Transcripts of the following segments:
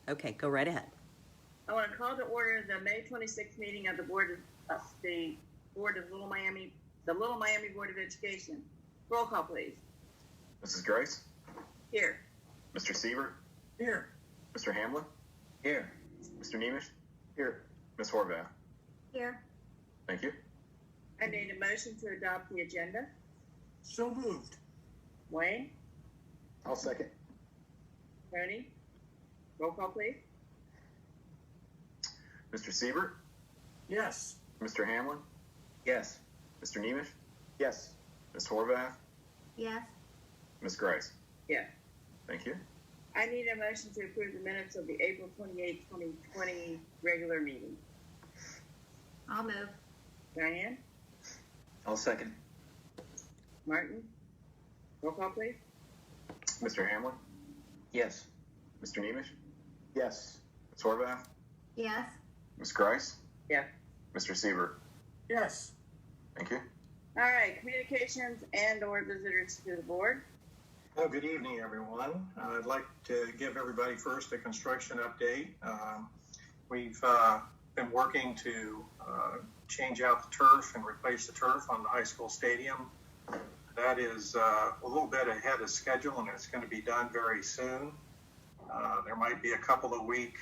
Okay, go right ahead. I want to call to order the May 26th meeting of the Little Miami Board of Education. Roll call, please. Mrs. Grice? Here. Mr. Siebert? Here. Mr. Hamlin? Here. Mr. Nemish? Here. Ms. Horvath? Here. Thank you. I need a motion to adopt the agenda. So moved. Wayne? I'll second. Tony? Roll call, please. Mr. Siebert? Yes. Mr. Hamlin? Yes. Mr. Nemish? Yes. Ms. Horvath? Yes. Ms. Grice? Yeah. Thank you. I need a motion to approve the minutes of the April 28, 2020 regular meeting. I'll move. Diane? I'll second. Martin? Roll call, please. Mr. Hamlin? Yes. Mr. Nemish? Yes. Ms. Horvath? Yes. Ms. Grice? Yeah. Mr. Siebert? Yes. Thank you. All right, communications and or visitors to the board. Well, good evening, everyone. I'd like to give everybody first a construction update. We've been working to change out the turf and replace the turf on the high school stadium. That is a little bit ahead of schedule, and it's going to be done very soon. There might be a couple of week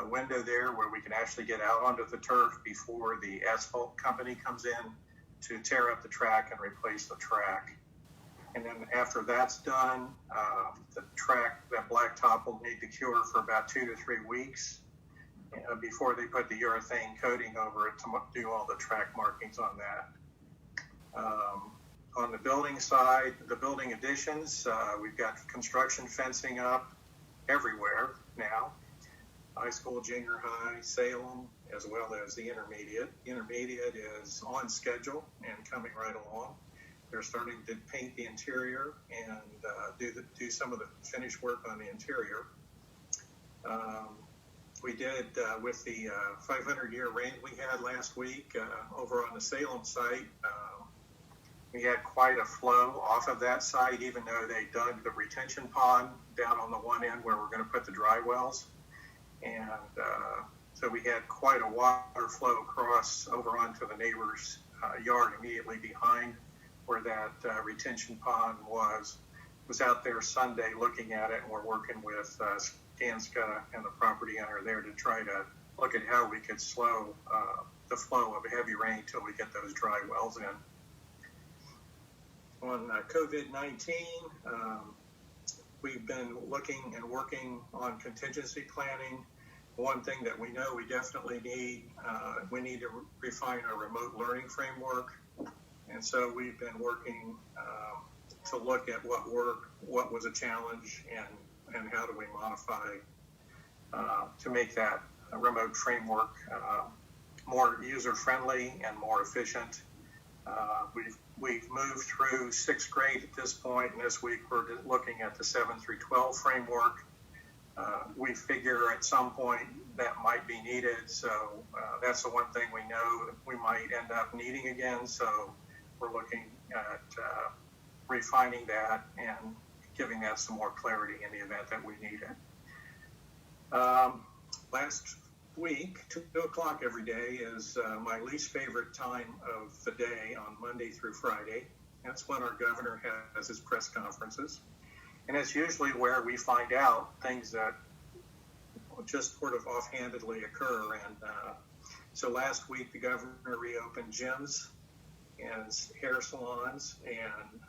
window there where we can actually get out onto the turf before the asphalt company comes in to tear up the track and replace the track. And then after that's done, the track, that blacktop will need to cure for about 2 to 3 weeks before they put the urethane coating over it to do all the track markings on that. On the building side, the building additions, we've got construction fencing up everywhere now. High school, junior high, Salem, as well as the intermediate. Intermediate is on schedule and coming right along. They're starting to paint the interior and do some of the finish work on the interior. We did, with the 500-year rain we had last week over on the Salem site, we had quite a flow off of that site, even though they dug the retention pond down on the one end where we're going to put the dry wells. And so we had quite a water flow across over onto the neighbor's yard immediately behind where that retention pond was out there Sunday looking at it, and we're working with Skanska and the property owner there to try to look at how we could slow the flow of heavy rain till we get those dry wells in. On COVID-19, we've been looking and working on contingency planning. One thing that we know we definitely need, we need to refine our remote learning framework. And so we've been working to look at what worked, what was a challenge, and how do we modify to make that remote framework more user-friendly and more efficient. We've moved through 6th grade at this point, and this week we're looking at the 7 through 12 framework. We figure at some point that might be needed, so that's the one thing we know we might end up needing again. So we're looking at refining that and giving that some more clarity in the event that we need it. Last week, 2 o'clock every day is my least favorite time of the day on Monday through Friday. That's when our governor has his press conferences. And it's usually where we find out things that just sort of offhandedly occur. And so last week, the governor reopened gyms and hair salons, and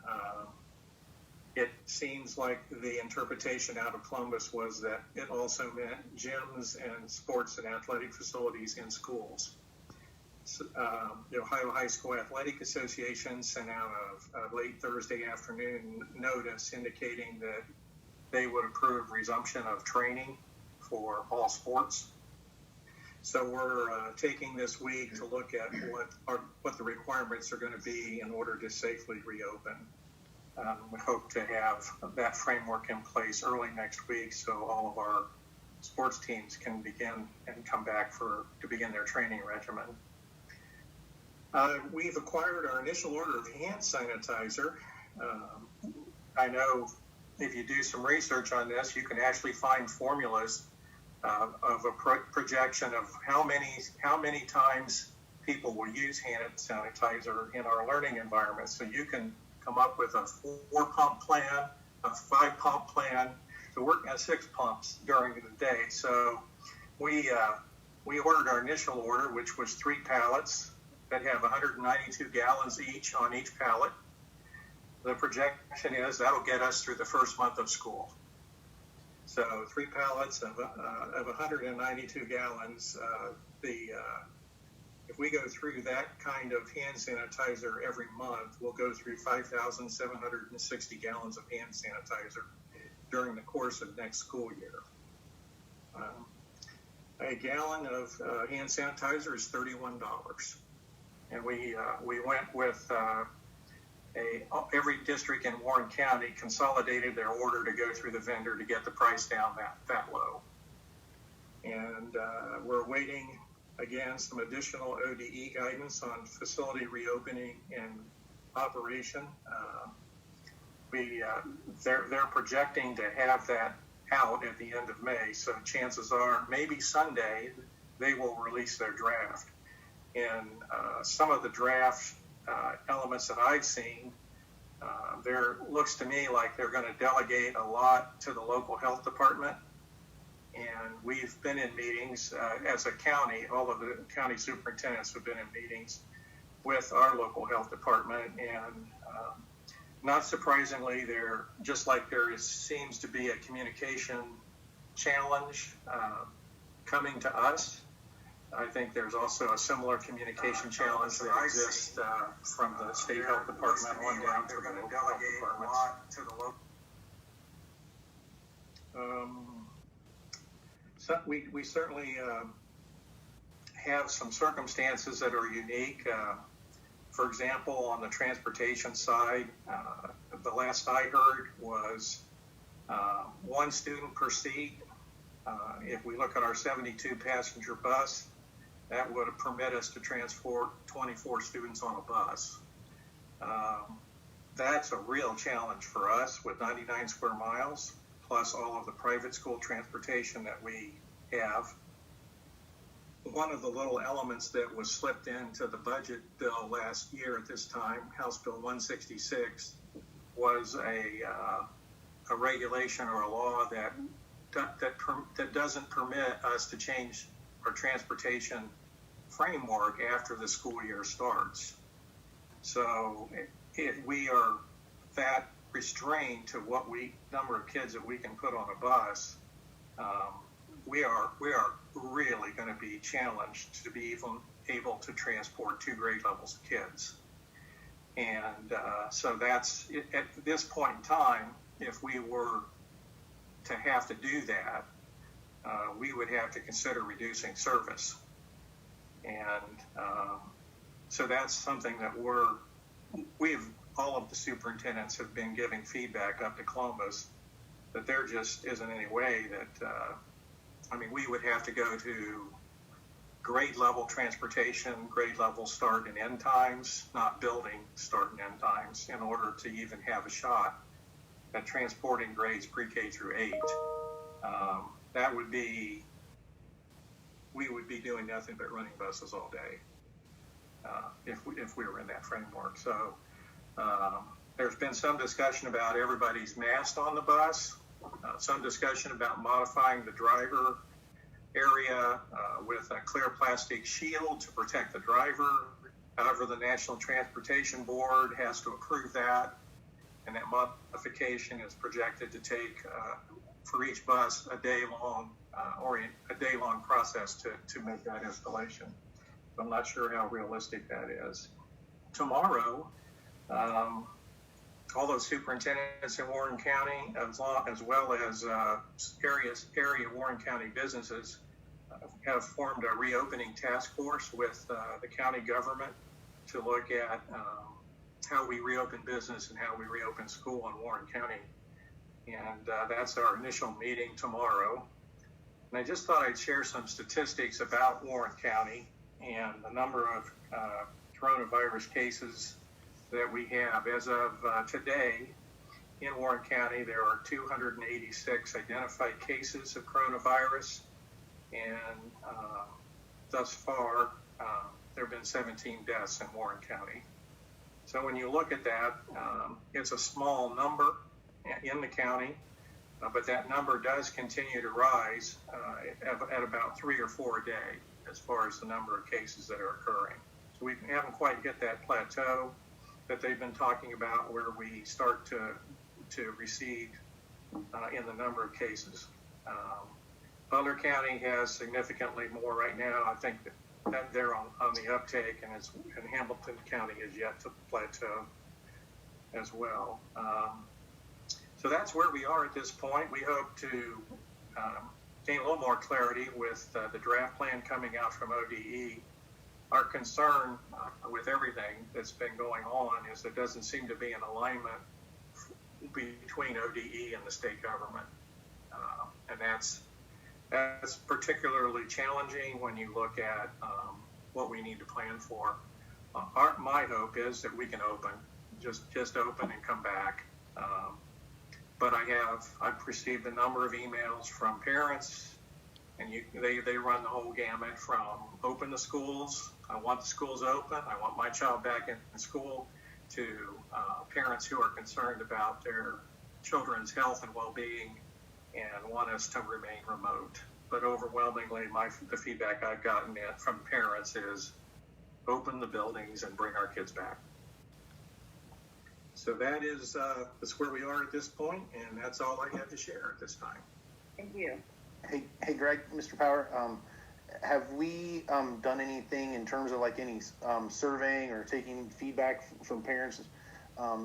it seems like the interpretation out of Columbus was that it also meant gyms and sports and athletic facilities in schools. So, the Ohio High School Athletic Association sent out a late Thursday afternoon notice indicating that they would approve resumption of training for all sports. So we're taking this week to look at what the requirements are going to be in order to safely reopen. We hope to have that framework in place early next week so all of our sports teams can begin and come back to begin their training regimen. We've acquired our initial order of hand sanitizer. I know if you do some research on this, you can actually find formulas of a projection of how many times people will use hand sanitizer in our learning environment. So you can come up with a 4-pump plan, a 5-pump plan, to work at 6 pumps during the day. So we ordered our initial order, which was 3 pallets that have 192 gallons each on each pallet. The projection is that'll get us through the first month of school. So 3 pallets of 192 gallons. If we go through that kind of hand sanitizer every month, we'll go through 5,760 gallons of hand sanitizer during the course of next school year. A gallon of hand sanitizer is $31, and we went with every district in Warren County consolidated their order to go through the vendor to get the price down that low. And we're waiting, again, some additional ODE guidance on facility reopening and operation. They're projecting to have that out at the end of May, so chances are maybe Sunday they will release their draft. And some of the draft elements that I've seen, there looks to me like they're going to delegate a lot to the local health department. And we've been in meetings as a county, all of the county superintendents have been in meetings with our local health department. And not surprisingly, just like there seems to be a communication challenge coming to us, I think there's also a similar communication challenge that exists from the state health department on down to the local health departments. So we certainly have some circumstances that are unique. For example, on the transportation side, the last I heard was 1 student per seat. If we look at our 72 passenger bus, that would permit us to transport 24 students on a bus. That's a real challenge for us with 99 square miles, plus all of the private school transportation that we have. One of the little elements that was slipped into the budget bill last year at this time, House Bill 166, was a regulation or a law that doesn't permit us to change our transportation framework after the school year starts. So if we are that restrained to what number of kids that we can put on a bus, we are really going to be challenged to be even able to transport 2 grade levels of kids. And so that's, at this point in time, if we were to have to do that, we would have to consider reducing service. And so that's something that all of the superintendents have been giving feedback up to Columbus that there just isn't any way that, we would have to go to grade level transportation, grade level start and end times, not building start and end times, in order to even have a shot at transporting grades pre-K through 8. We would be doing nothing but running buses all day if we were in that framework. So there's been some discussion about everybody's masked on the bus, some discussion about modifying the driver area with a clear plastic shield to protect the driver. However, the National Transportation Board has to approve that, and that modification is projected to take, for each bus, a day-long process to make that installation. So I'm not sure how realistic that is. Tomorrow, all those superintendents in Warren County, as well as area Warren County businesses, have formed a reopening task force with the county government to look at how we reopen business and how we reopen school in Warren County. And that's our initial meeting tomorrow. And I just thought I'd share some statistics about Warren County and the number of coronavirus cases that we have. As of today, in Warren County, there are 286 identified cases of coronavirus. and thus far, there have been 17 deaths in Warren County. So when you look at that, it's a small number in the county, but that number does continue to rise at about 3 or 4 a day as far as the number of cases that are occurring. So we haven't quite hit that plateau that they've been talking about where we start to recede in the number of cases. Butler County has significantly more right now. I think that they're on the uptake, and Hamilton County is yet to plateau as well. So that's where we are at this point. We hope to gain a little more clarity with the draft plan coming out from ODE. Our concern with everything that's been going on is there doesn't seem to be an alignment between ODE and the state government. And that's particularly challenging when you look at what we need to plan for. My hope is that we can open, just open and come back. But I've received a number of emails from parents, and they run the whole gamut from open the schools, I want the schools open, I want my child back in school, to parents who are concerned about their children's health and well-being and want us to remain remote. But overwhelmingly, the feedback I've gotten from parents is open the buildings and bring our kids back. So that's where we are at this point, and that's all I have to share at this time. Thank you. Hey, Greg, Mr. Power, have we done anything in terms of like any surveying or taking feedback from parents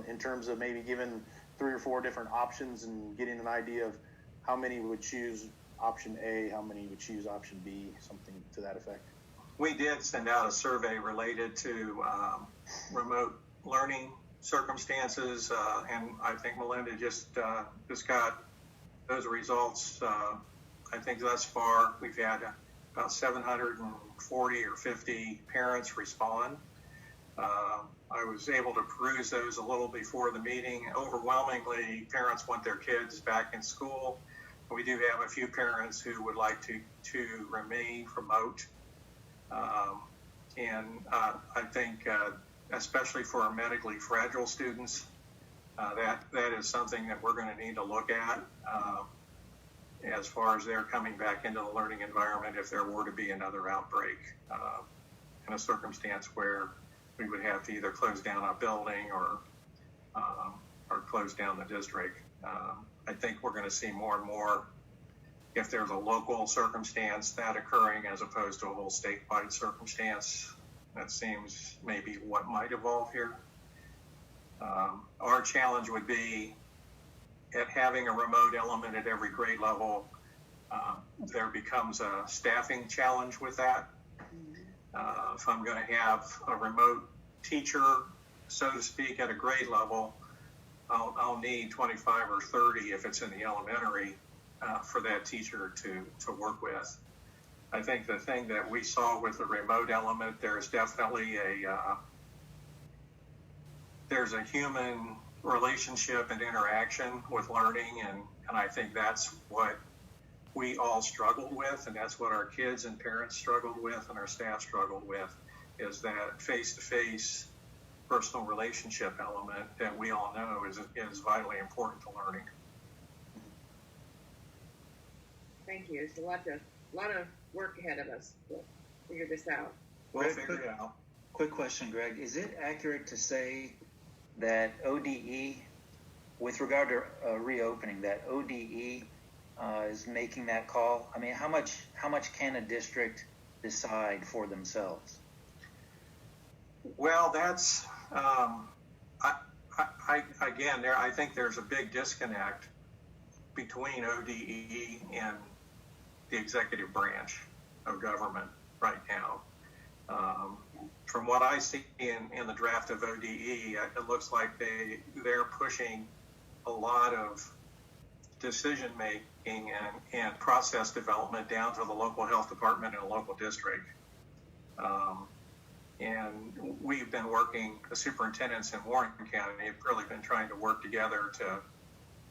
in terms of maybe giving 3 or 4 different options and getting an idea of how many would choose option A, how many would choose option B, something to that effect? We did send out a survey related to remote learning circumstances, and I think Melinda just got those results. I think thus far we've had about 740 or 50 parents respond. I was able to peruse those a little before the meeting. Overwhelmingly, parents want their kids back in school. We do have a few parents who would like to remain remote. And I think especially for our medically fragile students, that is something that we're going to need to look at as far as they're coming back into the learning environment if there were to be another outbreak in a circumstance where we would have to either close down a building or close down the district. I think we're going to see more and more if there's a local circumstance that occurring as opposed to a whole statewide circumstance. That seems maybe what might evolve here. Our challenge would be at having a remote element at every grade level. There becomes a staffing challenge with that. If I'm going to have a remote teacher, so to speak, at a grade level, I'll need 25 or 30 if it's in the elementary for that teacher to work with. I think the thing that we saw with the remote element, there's definitely there's a human relationship and interaction with learning, and I think that's what we all struggled with, and that's what our kids and parents struggled with and our staff struggled with, is that face-to-face personal relationship element that we all know is vitally important to learning. Thank you. It's a lot of work ahead of us to figure this out. We'll figure it out. Quick question, Greg. Is it accurate to say that ODE, with regard to reopening, that ODE is making that call? I mean, how much can a district decide for themselves? Well, that's I think there's a big disconnect between ODE and the executive branch of government right now. From what I see in the draft of ODE, it looks like they're pushing a lot of decision making and process development down to the local health department and a local district. And we've been working, the superintendents in Warren County have really been trying to work together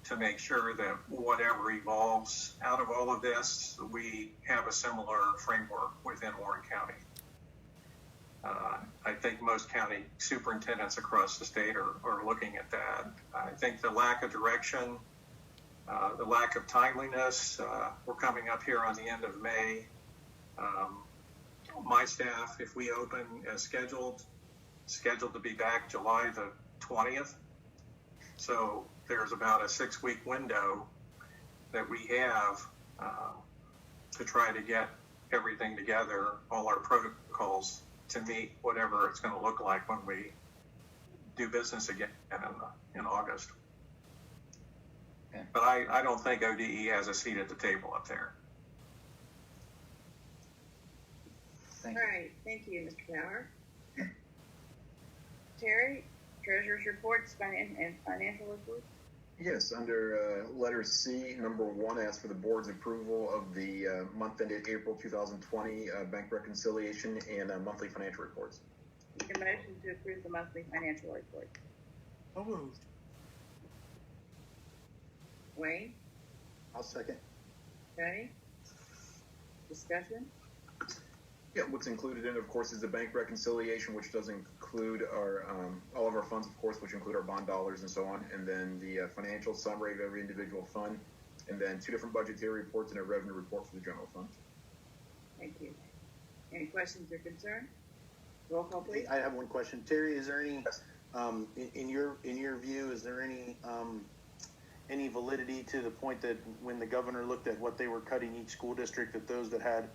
to make sure that whatever evolves out of all of this, we have a similar framework within Warren County. I think most county superintendents across the state are looking at that. I think the lack of direction, the lack of timeliness, we're coming up here on the end of May. My staff, if we open as scheduled to be back July the 20th. So there's about a 6-week window that we have to try to get everything together, all our protocols to meet whatever it's going to look like when we do business again in August. Okay. But I don't think ODE has a seat at the table up there. Thank All you. right, thank you, Mr. Power. Terry, treasurer's reports and financial reports. Yes, under letter C, number 1, asks for the board's approval of the month ended April 2020 bank reconciliation and monthly financial reports. Make a motion to approve the monthly financial report. So moved. Wayne, I'll second. okay? Discussion? Yeah, what's included in it, of course, is the bank reconciliation, which does include our all of our funds, of course, which include our bond dollars and so on, and then the financial summary of every individual fund, and then 2 different budgetary reports and a revenue report for the general fund. Thank you. Any questions or concerns? Roll call, please. I have one question. Terry, is there any, Yes. in your view, is there any validity to the point that when the governor looked at what they were cutting each school district, that those that had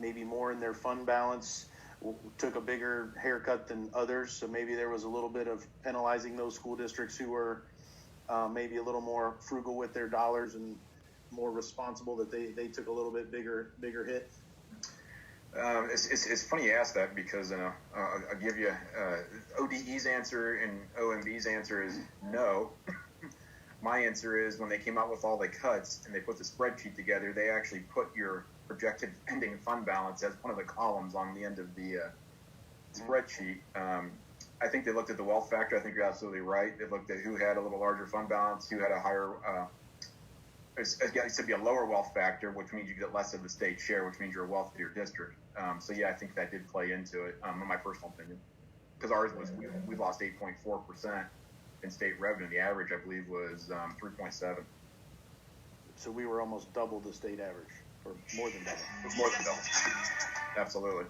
maybe more in their fund balance took a bigger haircut than others? So maybe there was a little bit of penalizing those school districts who were maybe a little more frugal with their dollars and more responsible, that they took a little bit bigger hit. It's funny you ask that because I'll give you ODE's answer and OMB's answer is no. My answer is when they came out with all the cuts and they put the spreadsheet together, they actually put your projected ending fund balance as one of the columns on the end of the spreadsheet. I think they looked at the wealth factor. I think you're absolutely right. They looked at who had a little larger fund balance, who had a higher, it should be a lower wealth factor, which means you get less of the state share, which means you're a wealthier district. So yeah, I think that did play into it, in my personal opinion. Because ours was, we lost 8.4% in state revenue. The average, I believe, was 3.7. So we were almost double the state average, or more than double. It was more than double. Absolutely.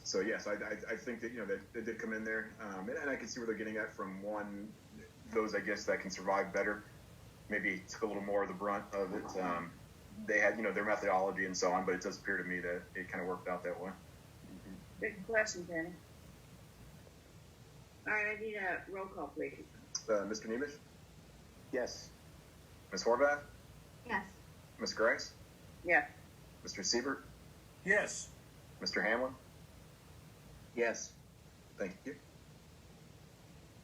So yes, I think that they did come in there, and I can see where they're getting at from one, those I guess that can survive better, maybe took a little more of the brunt of it. They had their methodology and so on, but it does appear to me that it kind of worked out that way. Good question, Penny. All right, I need a roll call, please. Mr. Nemish, Yes. Ms. Horvath, Yes. Ms. Grice, Yeah. Mr. Siebert, Yes. Mr. Hamlin. Yes. Thank you.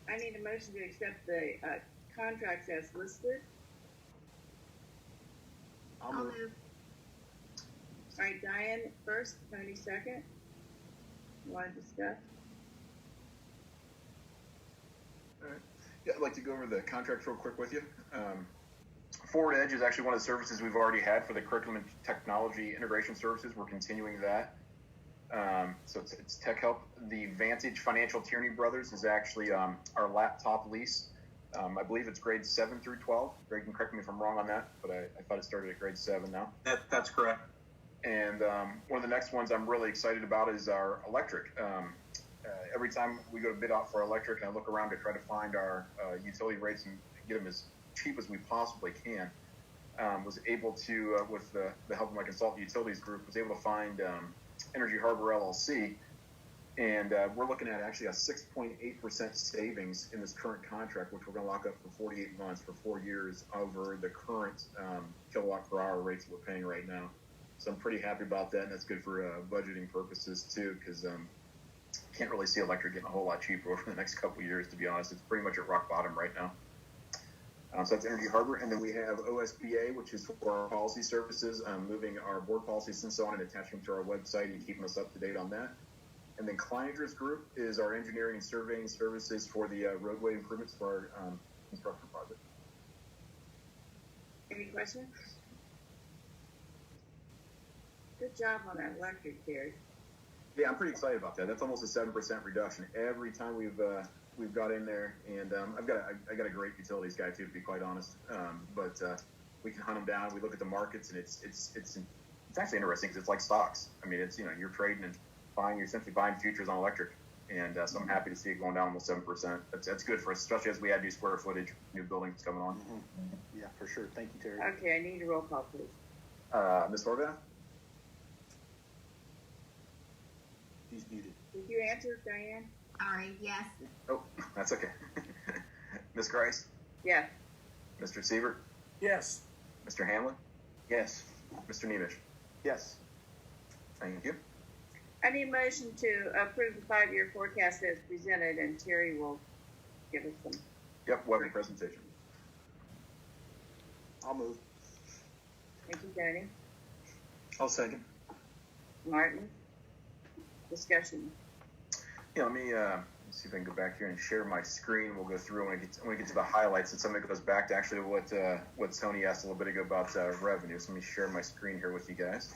I need a motion to accept the contracts as listed. I'll I'll move. move. All right, Diane first, Tony second. You want to discuss? Yeah, I'd like to go over the contracts real quick with you. Forward Edge is actually one of the services we've already had for the curriculum and technology integration services. We're continuing that. So it's Tech Help. The Vantage Financial Tierney Brothers is actually our laptop lease. I believe it's grades 7 through 12. Greg can correct me if I'm wrong on that, but I thought it started at grade 7 now. That's correct. And one of the next ones I'm really excited about is our electric. Every time we go to bid out for electric, and I look around to try to find our utility rates and get them as cheap as we possibly can, was able to, with the help of my consultant utilities group, was able to find Energy Harbor LLC, and we're looking at actually a 6.8% savings in this current contract, which we're going to lock up for 48 months for 4 years over the current kilowatt per hour rates that we're paying right now. So I'm pretty happy about that, and that's good for budgeting purposes too, because can't really see electric getting a whole lot cheaper over the next couple of years, to be honest. It's pretty much at rock bottom right now. So that's Energy Harbor, and then we have OSBA, which is for our policy services, moving our board policies and so on and attaching them to our website and keeping us up to date on that. And then Kleinger's Group is our engineering and surveying services for the roadway improvements for our construction project. Any questions? Good job on that electric, Terry. Yeah, I'm pretty excited about that. That's almost a 7% reduction every time we've got in there, and I got a great utilities guy too, to be quite honest. But we can hunt them down. We look at the markets, and it's actually interesting because it's like stocks. I mean, it's you're trading and buying. You're essentially buying futures on electric, and so I'm happy to see it going down almost 7%. That's good for us, especially as we add new square footage, new buildings coming on. Mm-hmm. Yeah, for sure. Thank you, Terry. Okay, I need a roll call, please. Ms. Horvath? He's muted. Did you answer, Diane? Sorry, yes. Oh, that's okay. Ms. Grice? Yes. Mr. Siebert? Yes. Mr. Hamlin? Yes. Mr. Nemish? Yes. Thank you. I need a motion to approve the 5-year forecast as presented, and Terry will give us some. Yep, webinar presentation. I'll move. Thank you, Tony. I'll second. Martin? Discussion. Yeah, let me see if I can go back here and share my screen. We'll go through when we get to the highlights, and some of it goes back to actually what Tony asked a little bit ago about revenue. So let me share my screen here with you guys.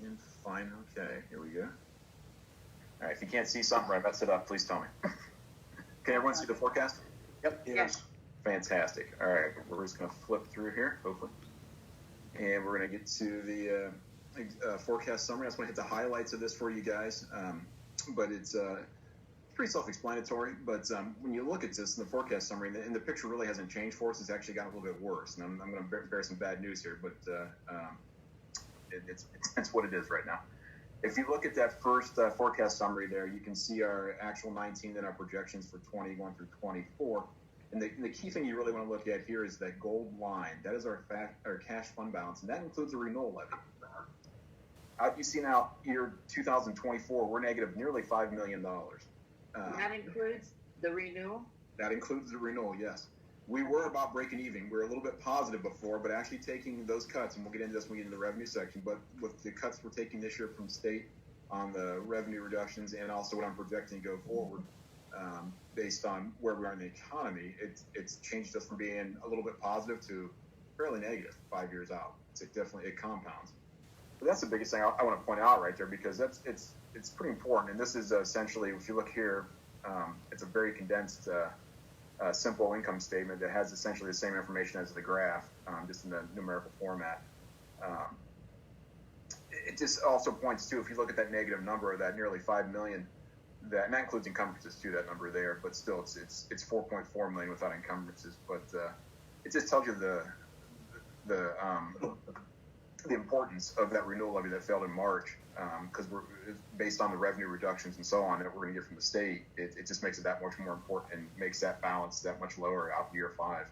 And fine, okay, here we go. All right, if you can't see something right, mess it up, please tell me. Can everyone see the forecast? Yep. Yes. Fantastic. All right, we're just going to flip through here, hopefully. And we're going to get to the forecast summary. I just want to hit the highlights of this for you guys. But it's pretty self-explanatory. But when you look at this in the forecast summary, and the picture really hasn't changed for us, it's actually gotten a little bit worse. And I'm going to bear some bad news here, but it's what it is right now. If you look at that first forecast summary there, you can see our actual 19 and our projections for 21 through 24. And the key thing you really want to look at here is that gold line. That is our cash fund balance, and that includes the renewal levy. You see now, year 2024, we're negative nearly $5 million. That includes the renewal? That includes the renewal, yes. We were about breaking even. We were a little bit positive before, but actually taking those cuts, and we'll get into this when we get into the revenue section, but with the cuts we're taking this year from state on the revenue reductions and also what I'm projecting to go forward, based on where we are in the economy, it's changed us from being a little bit positive to fairly negative 5 years out. It compounds. But that's the biggest thing I want to point out right there, because it's pretty important. And this is essentially, if you look here, it's a very condensed, simple income statement that has essentially the same information as the graph, just in the numerical format. It just also points to, if you look at that negative number, that nearly 5 million, and that includes encumbrances too, that number there, but still it's 4.4 million without encumbrances. But it just tells you the importance of that renewal levy that failed in March, because we're based on the revenue reductions and so on that we're going to get from the state. It just makes it that much more important and makes that balance that much lower out in year 5.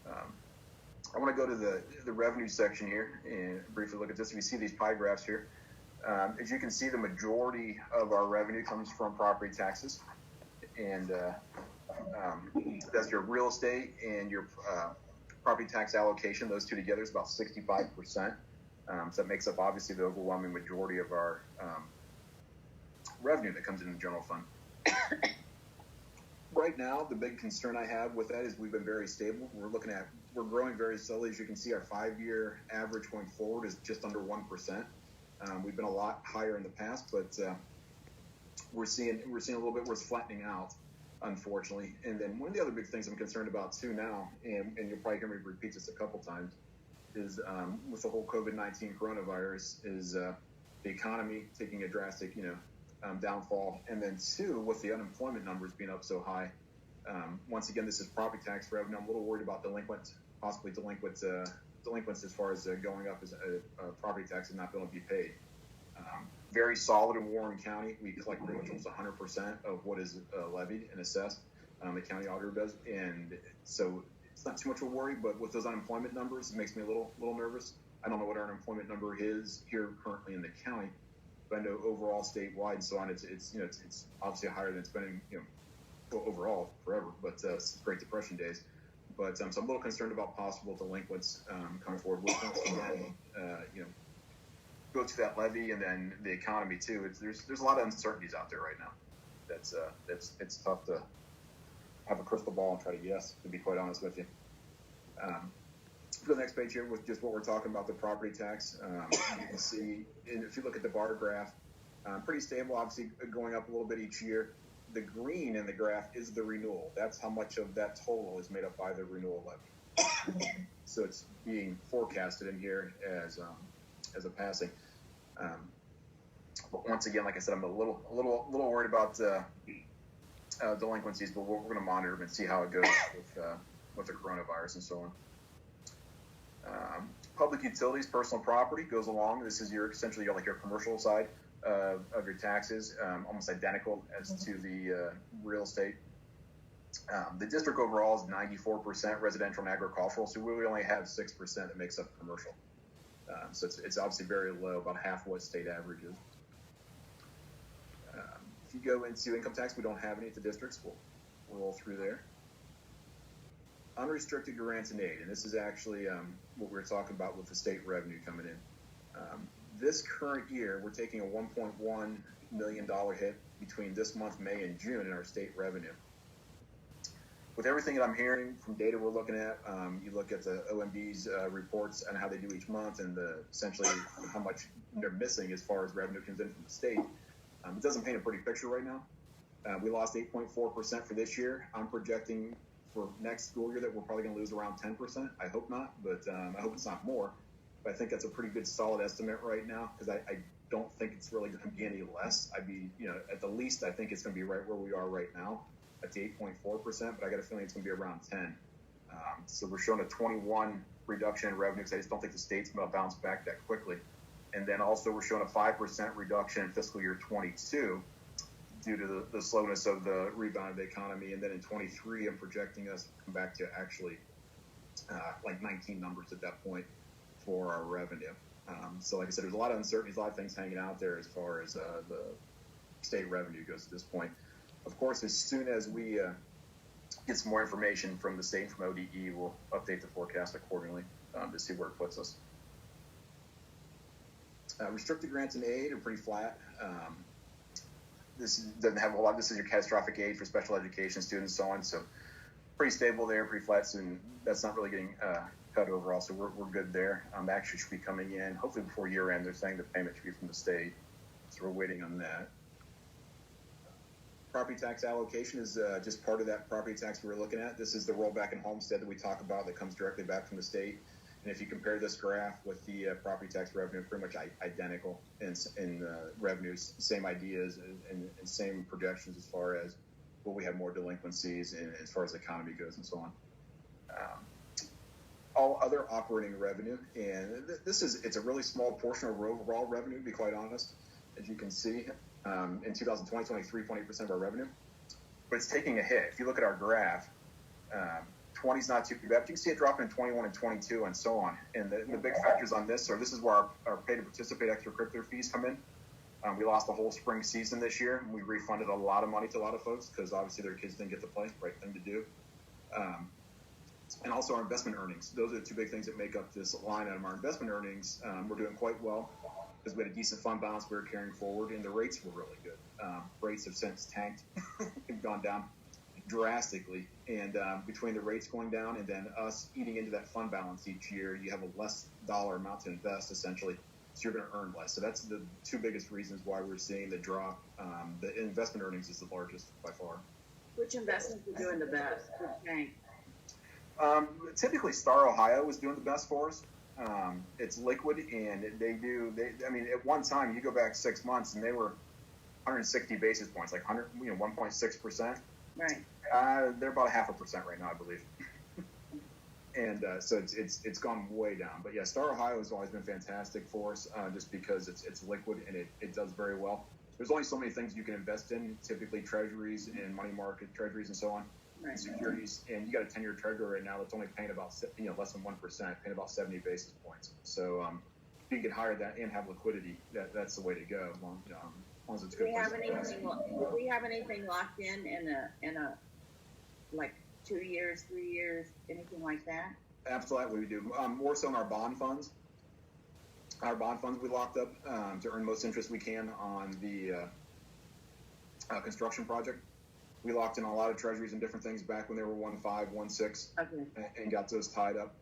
I want to go to the revenue section here and briefly look at this. If you see these pie graphs here, as you can see, the majority of our revenue comes from property taxes, and that's your real estate and your property tax allocation. Those two together is about 65%. So that makes up obviously the overwhelming majority of our revenue that comes in the general fund. Right now, the big concern I have with that is we've been very stable. We're growing very slowly. As you can see, our 5-year average going forward is just under 1%. We've been a lot higher in the past, but we're seeing a little bit worse flattening out, unfortunately. And then one of the other big things I'm concerned about too now, and you'll probably hear me repeat this a couple times, is with the whole COVID-19 coronavirus, is the economy taking a drastic, downfall, and then 2, with the unemployment numbers being up so high. Once again, this is property tax revenue. I'm a little worried about possibly delinquents as far as going up as property taxes not being able to be paid. Very solid in Warren County. We collect pretty much almost 100% of what is levied and assessed. The county auditor does, and so it's not too much of a worry. But with those unemployment numbers, it makes me a little nervous. I don't know what our unemployment number is here currently in the county, but I know overall statewide and so on, it's obviously higher than it's been overall forever. But it's Great Depression days. But so I'm a little concerned about possible delinquents coming forward. We'll once again, go to that levy, and then the economy too. There's a lot of uncertainties out there right now. It's tough have a crystal ball and try to guess, to be quite honest with you. Go to the next page here with just what we're talking about, the property tax. You can see, if you look at the bar graph, pretty stable, obviously going up a little bit each year. The green in the graph is the renewal. That's how much of that total is made up by the renewal levy. So it's being forecasted in here as a passing. But once again, like I said, I'm a little worried about delinquencies, but we're going to monitor them and see how it goes with the coronavirus and so on. Public utilities, personal property goes along. This is essentially your commercial side of your taxes, almost identical as to the real estate. The district overall is 94% residential and agricultural, so we only have 6% that makes up commercial. So it's obviously very low, about half what state average is. If you go into income tax, we don't have any at the districts. We'll roll through there. Unrestricted grants and aid, and this is actually what we were talking about with the state revenue coming in. This current year, we're taking a $1.1 million hit between this month, May, and June in our state revenue. With everything that I'm hearing from data we're looking at, you look at the OMB's reports and how they do each month and essentially how much they're missing as far as revenue comes in from the state. It doesn't paint a pretty picture right now. We lost 8.4% for this year. I'm projecting for next school year that we're probably going to lose around 10%. I hope not, but I hope it's not more. But I think that's a pretty good solid estimate right now because I don't think it's really going to be any less. At the least, I think it's going to be right where we are right now at the 8.4%, but I got a feeling it's going to be around 10. So we're showing a 21 reduction in revenue because I just don't think the state's going to bounce back that quickly. And then also we're showing a 5% reduction in fiscal year 22 due to the slowness of the rebound of the economy. And then in 23, I'm projecting us to come back to actually like 19 numbers at that point for our revenue. So like I said, there's a lot of uncertainties, a lot of things hanging out there as far as the state revenue goes at this point. Of course, as soon as we get some more information from the state and from ODE, we'll update the forecast accordingly to see where it puts us. Restricted grants and aid are pretty flat. This doesn't have a lot. This is your catastrophic aid for special education students and so on. So pretty stable there, pretty flat. And that's not really getting cut overall. So we're good there. Actually should be coming in hopefully before year end. They're saying the payment should be from the state. So we're waiting on that. Property tax allocation is just part of that property tax we were looking at. This is the rollback in homestead that we talk about that comes directly back from the state. And if you compare this graph with the property tax revenue, pretty much identical in revenues, same ideas and same projections as far as will we have more delinquencies and as far as the economy goes and so on. All other operating revenue, and it's a really small portion of overall revenue, to be quite honest. As you can see, in 2020, it's only 3.8% of our revenue, but it's taking a hit. If you look at our graph, 20 is not too bad. You can see it dropping in 21 and 22 and so on. And the big factors on this this is where our pay to participate extracurricular fees come in. We lost the whole spring season this year. We refunded a lot of money to a lot of folks because obviously their kids didn't get to play. Right thing to do. And also our investment earnings. Those are the two big things that make up this line item. Our investment earnings, we're doing quite well because we had a decent fund balance we were carrying forward, and the rates were really good. Rates have since tanked and gone down drastically. And between the rates going down and then us eating into that fund balance each year, you have a less dollar amount to invest essentially. So you're going to earn less. So that's the two biggest reasons why we're seeing the drop. The investment earnings is the largest by far. Which investments are doing the best? Which bank? Typically Star Ohio is doing the best for us. It's liquid and at one time you go back 6 months and they were 160 basis points, like 1.6%. Right. They're about 0.5% right now, I believe. And so it's gone way down. But yeah, Star Ohio has always been fantastic for us just because it's liquid and it does very well. There's only so many things you can invest in, typically treasuries and money market treasuries and so on. Right. Securities, and you got a 10-year treasury right now that's only paying about less than 1%, paying about 70 basis points. So if you can get higher that and have liquidity, that's the way to go. As long as it's good. Do we have anything locked in a like 2 years, 3 years, anything like that? Absolutely, we do. More so in our bond funds. Our bond funds we locked up to earn most interest we can on the construction project. We locked in a lot of treasuries and different things back when they were 1.5, 1.6, Okay. and got those tied up.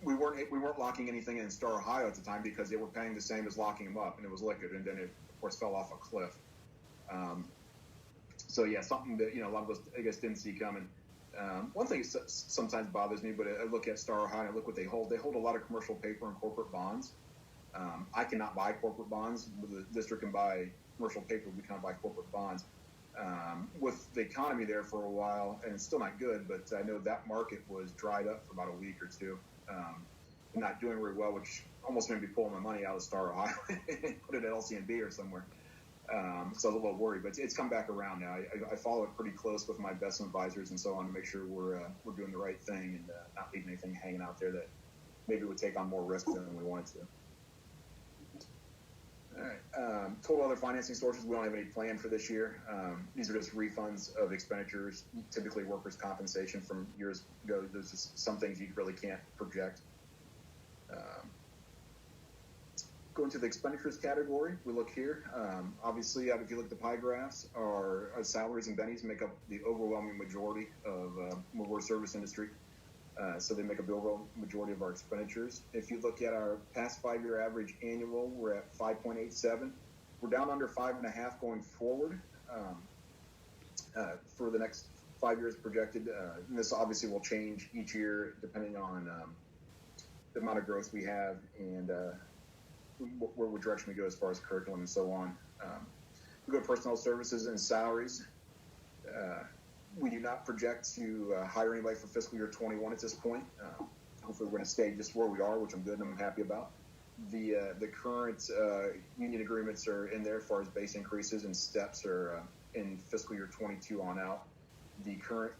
We weren't locking anything in Star Ohio at the time because they were paying the same as locking them up, and it was liquid, and then it of course fell off a cliff. So yeah, something that a lot of us I guess didn't see coming. One thing sometimes bothers me, but I look at Star Ohio and I look what they hold. They hold a lot of commercial paper and corporate bonds. I cannot buy corporate bonds. The district can buy commercial paper. We can't buy corporate bonds. With the economy there for a while, and it's still not good, but I know that market was dried up for about a week or two. Not doing very well, which almost made me pull my money out of Star Ohio and put it at LCNB or somewhere. So I was a little worried, but it's come back around now. I follow it pretty close with my investment advisors and so on to make sure we're doing the right thing and not leaving anything hanging out there that maybe would take on more risk than we wanted to. All right. Total other financing sources, we don't have any plan for this year. These are just refunds of expenditures, typically workers' compensation from years ago. There's just some things you really can't project. Going to the expenditures category, we look here. Obviously, if you look at the pie graphs, our salaries and bennies make up the overwhelming majority of we're a service industry. So they make up the overall majority of our expenditures. If you look at our past 5-year average annual, we're at 5.87. We're down under 5.5 going forward for the next 5 years projected. And this obviously will change each year depending on the amount of growth we have and what direction we go as far as curriculum and so on. We go to personnel services and salaries. We do not project to hire anybody for fiscal year 21 at this point. Hopefully we're going to stay just where we are, which I'm good and I'm happy about. The current union agreements are in there as far as base increases, and steps are in fiscal year 22 on out. The current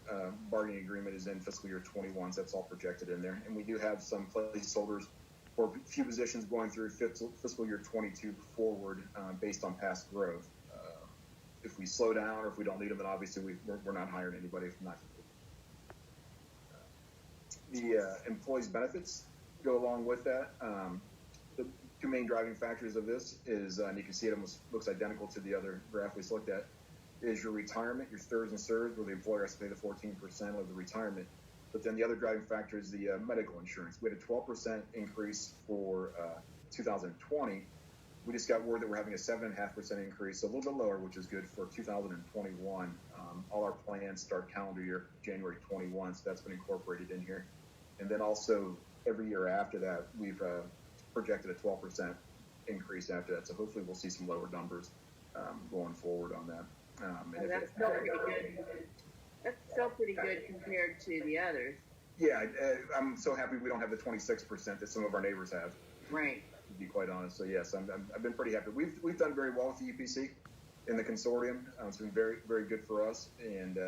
bargaining agreement is in fiscal year 21, so that's all projected in there. And we do have some placeholders for a few positions going through fiscal year 22 forward based on past growth. If we slow down or if we don't need them, then obviously we're not hiring anybody from that. The employees' benefits go along with that. The two main driving factors of this is, and you can see it almost looks identical to the other graph we looked at, is your retirement, your STRS and CSRS, where the employer has to pay the 14% of the retirement. But then the other driving factor is the medical insurance. We had a 12% increase for 2020. We just got word that we're having a 7.5% increase, so a little bit lower, which is good for 2021. All our plans start calendar year January 21, so that's been incorporated in here. And then also every year after that, we've projected a 12% increase after that. So hopefully we'll see some lower numbers going forward on that. That's still pretty good. That's still pretty good compared to the others. Yeah, I'm so happy we don't have the 26% that some of our neighbors have. Right. To be quite honest. So yes, I've been pretty happy. We've done very well with the UPC in the consortium. It's been very, very good for us. And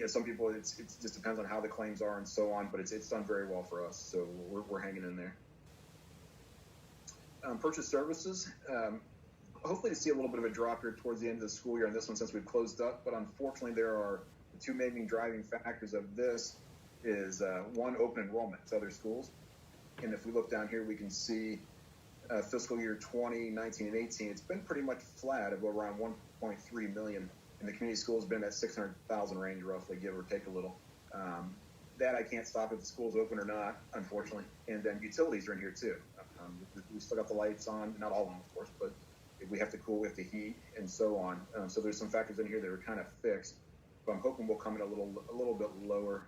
some people, it just depends on how the claims are and so on, but it's done very well for us. So we're hanging in there. Purchase services. Hopefully to see a little bit of a drop here towards the end of the school year on this one since we've closed up. But unfortunately, there are the two main driving factors of this is one, open enrollment to other schools. And if we look down here, we can see fiscal year 20, 19, and 18, it's been pretty much flat of around 1.3 million. And the community school has been at 600,000 range, roughly, give or take a little. That I can't stop if the school's open or not, unfortunately. And then utilities are in here too. We still got the lights on, not all of them, of course, but we have to cool, we have to heat, and so on. So there's some factors in here that are kind of fixed. But I'm hoping we'll come in a little bit lower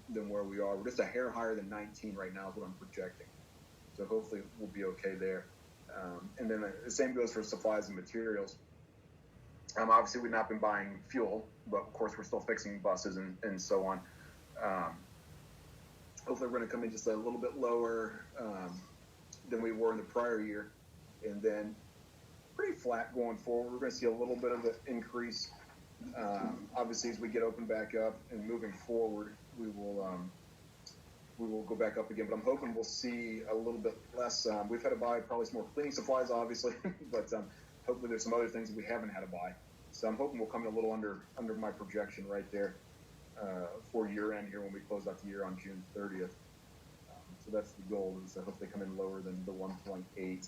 than where we are. We're just a hair higher than 19 right now is what I'm projecting. So hopefully we'll be okay there. And then the same goes for supplies and materials. Obviously we've not been buying fuel, but of course we're still fixing buses and so on. Hopefully we're going to come in just a little bit lower than we were in the prior year. And then pretty flat going forward. We're going to see a little bit of an increase. Obviously, as we get open back up and moving forward, we will go back up again. But I'm hoping we'll see a little bit less. We've had to buy probably some more cleaning supplies, obviously, but hopefully there's some other things that we haven't had to buy. So I'm hoping we'll come in a little under my projection right there for year end here when we close out the year on June 30th. So that's the goal, is to hopefully come in lower than the 1.8.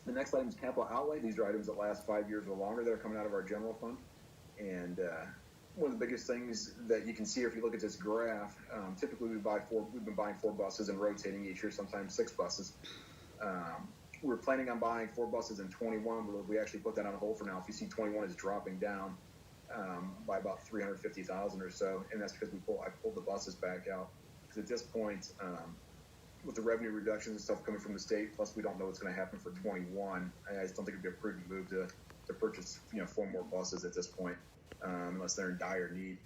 The next item is capital outlay. These are items that last 5 years or longer that are coming out of our general fund. And one of the biggest things that you can see if you look at this graph, typically we've been buying 4 buses and rotating each year, sometimes 6 buses. We're planning on buying 4 buses in 21, but we actually put that on hold for now. If you see 21 is dropping down by about 350,000 or so, and that's because I pulled the buses back out. Because at this point, with the revenue reductions and stuff coming from the state, plus we don't know what's going to happen for 21, I just don't think it'd be a prudent move to purchase 4 more buses at this point, unless they're in dire need.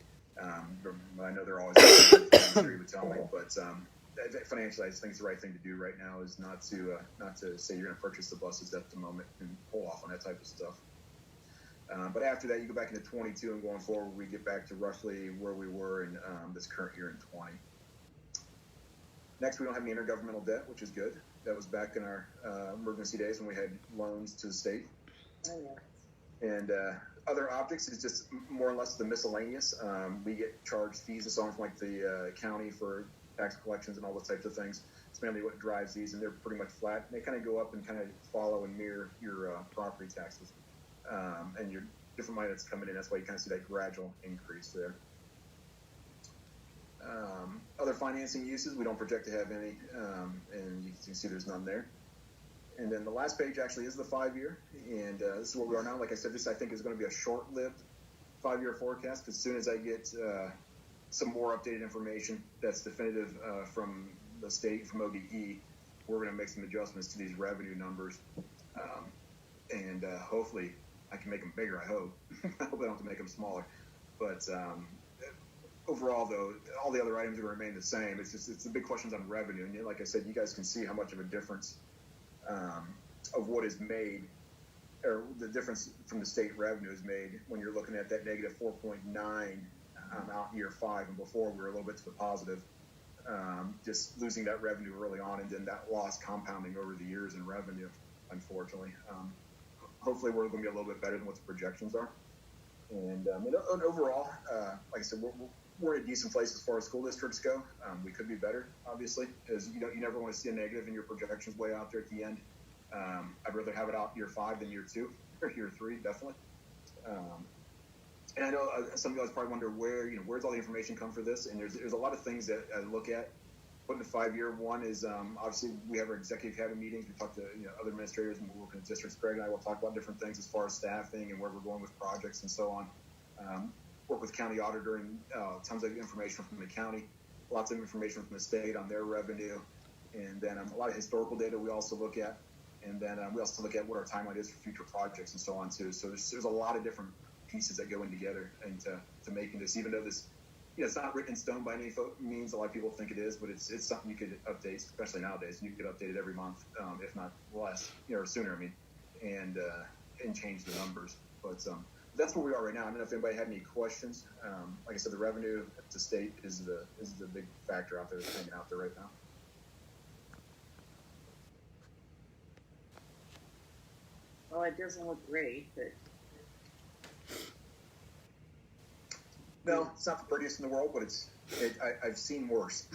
I know they're always the would tell me, but financially, I just think it's the right thing to do right now is not to say you're going to purchase the buses at the moment and pull off on that type of stuff. But after that, you go back into 22 and going forward, we get back to roughly where we were in this current year in 20. Next, we don't have any intergovernmental debt, which is good. That was back in our emergency days when we had loans to the state. Oh, yeah. And other optics is just more or less the miscellaneous. We get charged fees and so on from like the county for tax collections and all those types of things. It's mainly what drives these, and they're pretty much flat. And they kind of go up and kind of follow and mirror your property taxes and your different money that's coming in. That's why you kind of see that gradual increase there. Other financing uses, we don't project to have any, and you can see there's none there. And then the last page actually is the 5-year, and this is where we are now. Like I said, this I think is going to be a short-lived 5-year forecast. As soon as I get some more updated information that's definitive from the state, from ODE, we're going to make some adjustments to these revenue numbers, and hopefully I can make them bigger. I hope. I hope I don't have to make them smaller, but. Overall, though, all the other items are going to remain the same. It's the big questions on revenue. And like I said, you guys can see how much of a difference of what is made, or the difference from the state revenue is made when you're looking at that negative 4.9 out in year 5, and before we were a little bit to the positive. Just losing that revenue early on, and then that loss compounding over the years in revenue, unfortunately. Hopefully, we're going to be a little bit better than what the projections are. And overall, like I said, we're in a decent place as far as school districts go. We could be better, obviously, as you never want to see a negative in your projections way out there at the end. I'd rather have it out year 5 than year 2 or year 3, definitely. And I know some of you guys probably wonder where's all the information come for this, and there's a lot of things that I look at. Putting the 5-year one is obviously we have our executive cabinet meetings. We talk to other administrators and we're working with districts. Greg and I will talk about different things as far as staffing and where we're going with projects and so on. Work with county auditor and tons of information from the county, lots of information from the state on their revenue, and then a lot of historical data we also look at, and then we also look at what our timeline is for future projects and so on too. So there's a lot of different pieces that go in together and to making this, even though this. It's not written in stone by any means. A lot of people think it is, but it's something you could update, especially nowadays. You could update it every month, if not less, or sooner. I mean, and change the numbers. But that's where we are right now. I don't know if anybody had any questions. Like I said, the revenue to state is the big factor out there that's hanging out there right now. Well, it doesn't look great, but No, it's not the prettiest in the world, but I've seen worse.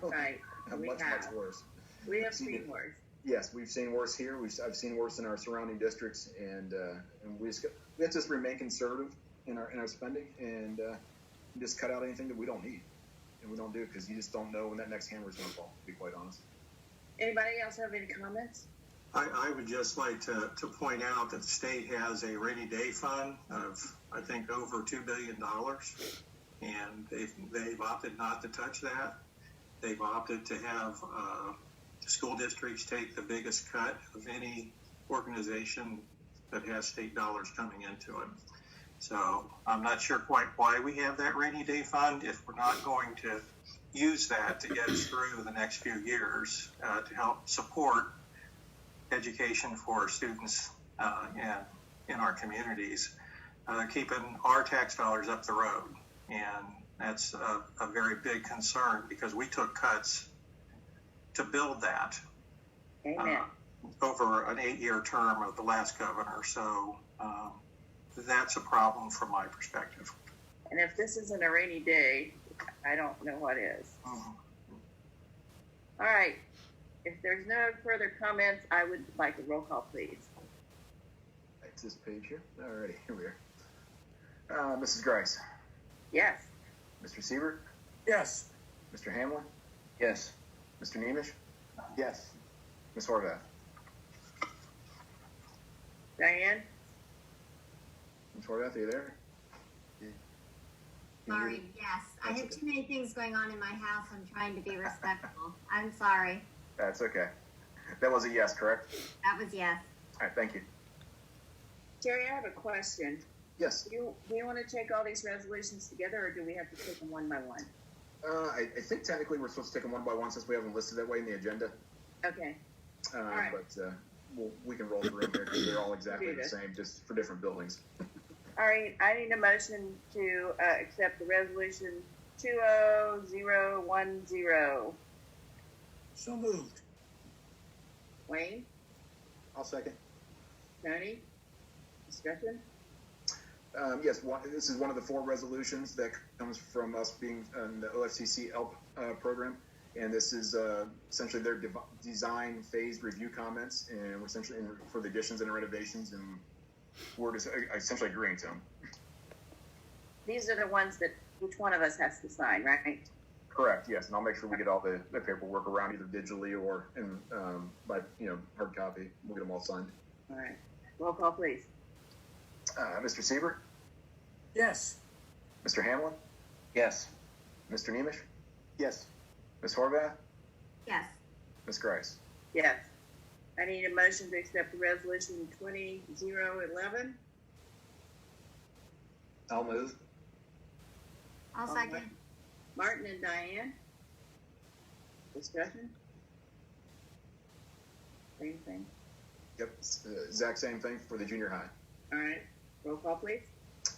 right, much worse. We have seen worse. Yes, we've seen worse here. I've seen worse in our surrounding districts, and we have to just remain conservative in our spending and just cut out anything that we don't need, and we don't do because you just don't know when that next hammer is going to fall. To be quite honest. Anybody else have any comments? I would just like to point out that the state has a rainy day fund of, I think, over $2 billion, and they've opted not to touch that. They've opted to have school districts take the biggest cut of any organization that has state dollars coming into it. So I'm not sure quite why we have that rainy day fund if we're not going to use that to get us through the next few years to help support education for students in our communities, keeping our tax dollars up the road. And that's a very big concern because we took cuts to build that over an 8-year term of the last governor. So that's a problem from my perspective. And if this isn't a rainy day, I don't know what is. Mm-hmm. All right. If there's no further comments, I would like a roll call, please. It's this page here. Alrighty, here we are. Mrs. Grice, Yes. Mr. Siebert, Yes. Mr. Hamlin, Yes. Mr. Nemish, Yes. Ms. Horvath. Diane? Ms. Horvath, are you there? Sorry, yes. I That's have okay. too many things going on in my house. I'm trying to be respectful. I'm sorry. That's okay. That was a yes, correct? That was yes. All right, thank you. Terry, I have a question. Yes. Do you want to take all these resolutions together, or do we have to take them one by one? I think technically we're supposed to take them one by one since we have them listed that way in the agenda. Okay. right. But we can roll through them here because they're all exactly Do the this. same, just for different buildings. All right, I need a motion to accept the resolution 20010. So moved. Wayne, I'll second. Tony, discussion? Yes, this is one of the 4 resolutions that comes from us being in the OFCC ELP program. And this is essentially their design phase review comments, and we're essentially for the additions and renovations, and we're just essentially agreeing to them. These are the ones that each one of us has to sign, right? Correct, yes, and I'll make sure we get all the paperwork around either digitally or in by hard copy. We'll get them all signed. All right. Roll call, please. Mr. Siebert, Yes. Mr. Hamlin, Yes. Mr. Nemish, Yes. Ms. Horvath, Yes. Ms. Grice. Yes. I need a motion to accept the resolution 20011. I'll move. I'll second. Martin and Diane. Discussion? Same thing. Yep, exact same thing for the junior high. All right. Roll call, please.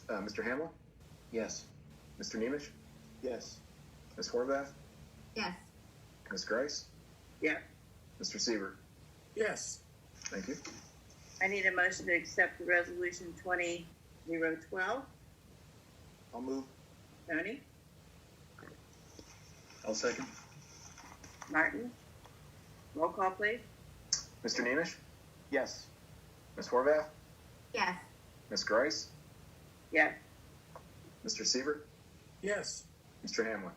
Mr. Hamlin, Yes. Mr. Nemish, Yes. Ms. Horvath, Yes. Ms. Grice, Yeah. Mr. Siebert. Yes. Thank you. I need a motion to accept the resolution 20012. I'll move. Tony, I'll second. Martin. Roll call, please. Mr. Nemish, Yes. Ms. Horvath, Yes. Ms. Grice, Yeah. Mr. Siebert, Yes. Mr. Hamlin.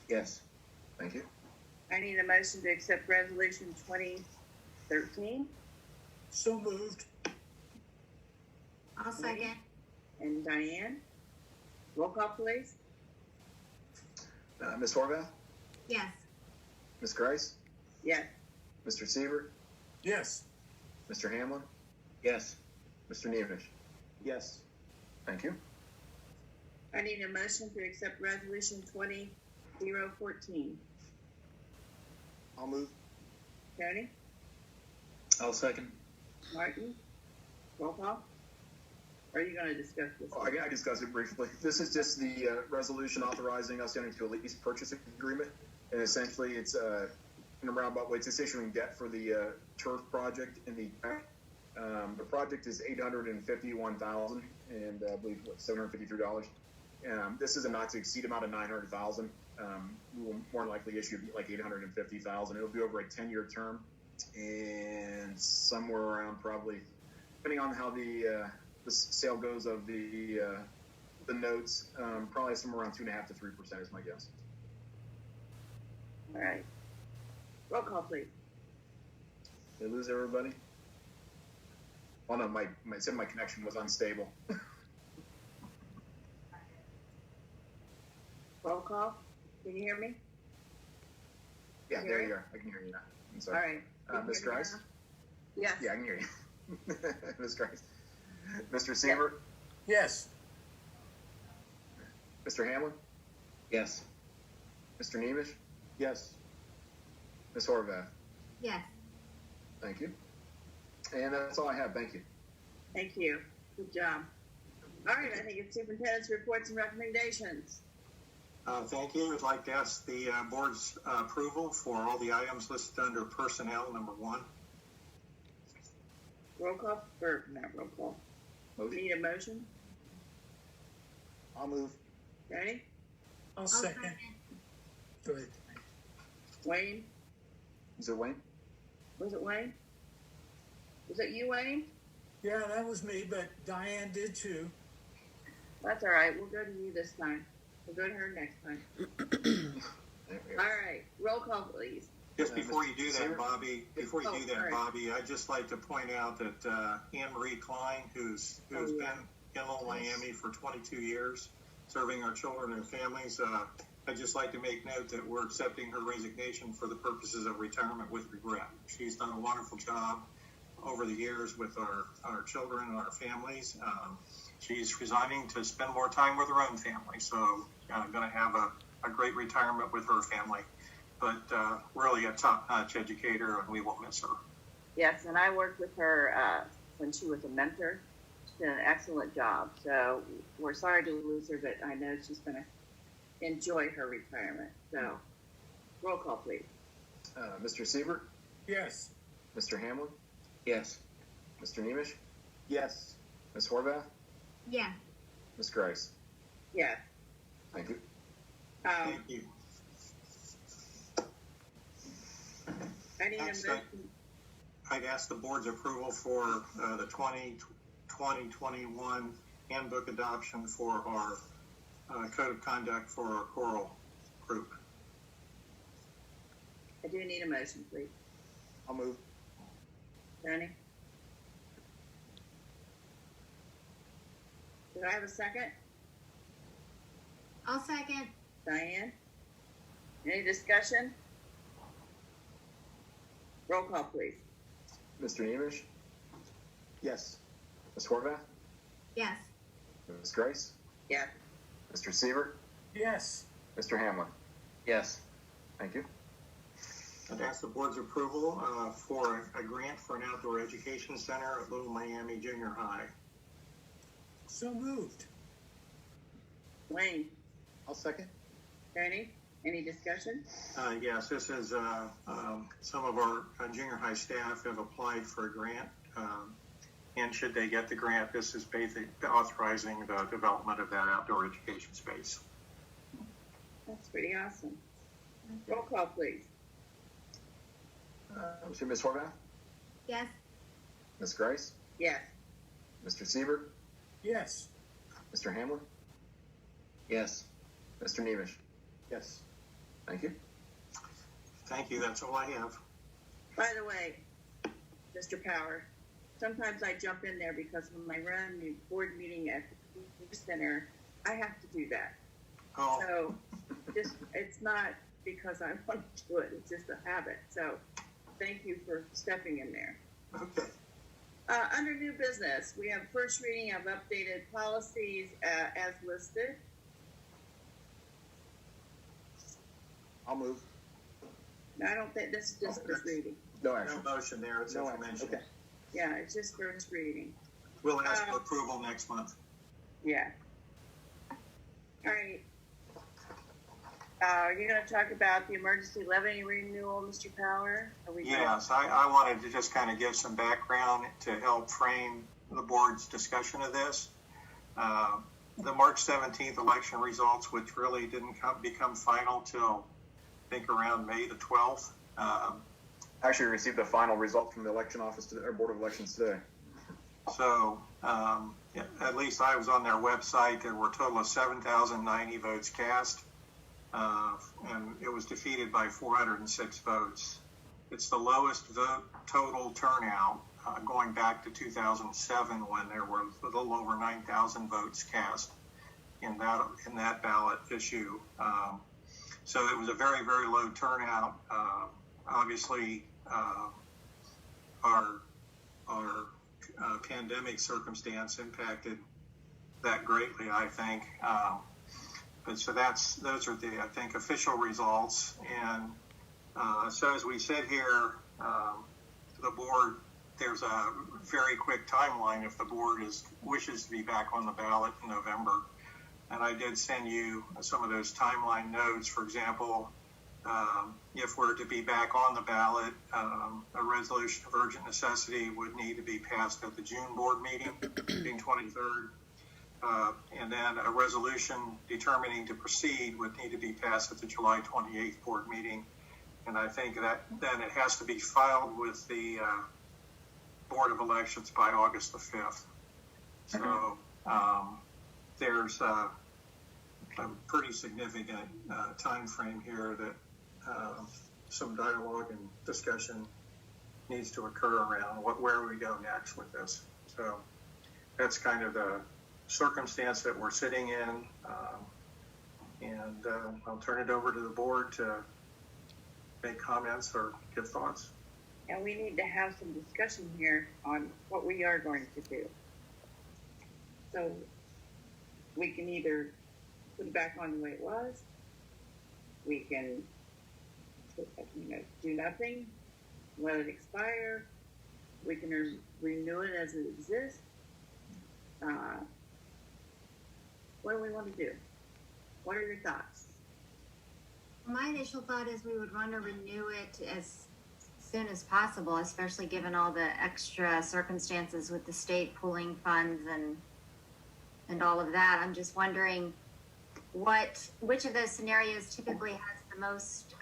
Yes. Thank you. I need a motion to accept resolution 2013. So moved. I'll second. And Diane. Roll call, please. Ms. Horvath, Yes. Ms. Grice, Yes. Mr. Siebert, Yes. Mr. Hamlin, Yes. Mr. Nemish. Yes. Thank you. I need a motion to accept resolution 20014. I'll move. Tony, I'll second. Martin. Roll call. Or are you going to discuss this? Oh, I discussed it briefly. This is just the resolution authorizing us to enter into a lease purchase agreement, and essentially it's in a roundabout way, it's just issuing debt for the turf project in the project is $851,000 and I believe $753. This is a not to exceed amount of $900,000. We will more than likely issue like $850,000. It'll be over a 10-year term, and somewhere around probably, depending on how the sale goes of the notes, probably somewhere around 2.5% to 3% is my guess. All right. Roll call, please. Did I lose everybody? Oh no, my connection was unstable. Roll call. Can you hear me? Yeah, there you are. I can hear you now. I'm All sorry. right. Can you Ms. hear me Grice? now? Yes. Yeah, I can hear you. Ms. Grice. Mr. Siebert? Yes. Mr. Hamlin? Yes. Mr. Nemish? Yes. Ms. Horvath? Yes. Thank you. And that's all I have. Thank you. Thank you. Good job. All right. I think it's superintendent's reports and recommendations. Thank you. I'd like to ask the board's approval for all the items listed under personnel, number 1. Roll call, or not roll call. We Motion. need a motion. I'll move. Ready? I'll I'll second. Go ahead. Wayne? Is it Wayne? Was it Wayne? Was it you, Wayne? Yeah, that was me, but Diane did too. That's all right. We'll go to you this time. We'll go to her next time. All right. Roll call, please. Just before you do that, Bobby, sorry. I'd just like to point out that Anne Marie Klein, who's been in Little Miami for 22 years, serving our children and families, I'd just like to make note that we're accepting her resignation for the purposes of retirement with regret. She's done a wonderful job over the years with our children and our families. She's resigning to spend more time with her own family, so going to have a great retirement with her family. But really a top-notch educator, and we will miss her. Yes, and I worked with her when she was a mentor. She did an excellent job. So we're sorry to lose her, but I know she's going to enjoy her retirement. So roll call, please. Mr. Siebert, Yes. Mr. Hamlin, Yes. Mr. Nemish, Yes. Ms. Horvath, Yeah. Ms. Grice. Yes. Thank you. Thank you. I need a Next, motion. I'd ask the board's approval for the 2021 handbook adoption for our code of conduct for our choral group. I do need a motion, please. I'll move. Tony? Did I have a second? I'll second. Diane? Any discussion? Roll call, please. Mr. Nemish, Yes. Ms. Horvath, Yes. Ms. Grice, Yes. Mr. Siebert, Yes. Mr. Hamlin. Yes. Thank you. I'd ask the board's approval for a grant for an outdoor education center at Little Miami Junior High. So moved. Wayne? I'll second. Tony? Any discussion? Yes, this is some of our junior high staff have applied for a grant. And should they get the grant, this is basically authorizing the development of that outdoor education space. That's pretty awesome. Roll call, please. Ms. Horvath, Yes. Ms. Grice, Yes. Mr. Siebert, Yes. Mr. Hamlin, Yes. Mr. Nemish. Yes. Thank you. Thank you, that's all I have. By the way, Mr. Power, sometimes I jump in there because when I run the board meeting at the center, I have to do that. Oh, So it's not because I want to do it, it's just a habit. So thank you for stepping in there. okay. Under new business, we have first reading of updated policies as listed. I'll move. No, I don't think, this is just first reading. No No action. motion there, it's No action. information. Okay. Yeah, it's just first reading. We'll ask for approval next month. Yeah. All right. You're going to talk about the emergency levy renewal, Mr. Power? Are we Yes, I wanted to just kind of give some background to help frame the board's discussion of this. The March 17th election results, which really didn't become final till I think around May the 12th. Actually received the final result from the election office today, or Board of Elections today. So at least I was on their website. There were a total of 7,090 votes cast, and it was defeated by 406 votes. It's the lowest vote total turnout going back to 2007 when there were a little over 9,000 votes cast in that ballot issue. So it was a very, very low turnout. Obviously, our pandemic circumstance impacted that greatly, I think. But so those are the, I think, official results. And so as we sit here, the board, there's a very quick timeline if the board wishes to be back on the ballot in November. And I did send you some of those timeline notes. For example, if we're to be back on the ballot, a resolution of urgent necessity would need to be passed at the June board meeting, June 23rd. And then a resolution determining to proceed would need to be passed at the July 28th board meeting. And I think that then it has to be filed with the Board of Elections by August the 5th. So there's a pretty significant time frame here that some dialogue and discussion needs to occur around where we go next with this. So that's kind of the circumstance that we're sitting in. And I'll turn it over to the board to make comments or give thoughts. And we need to have some discussion here on what we are going to do. So we can either put it back on the way it was, we can do nothing, let it expire, we can renew it as it exists. What do we want to do? What are your thoughts? My initial thought is we would want to renew it as soon as possible, especially given all the extra circumstances with the state pooling funds and all of that. I'm just wondering which of those scenarios typically has the most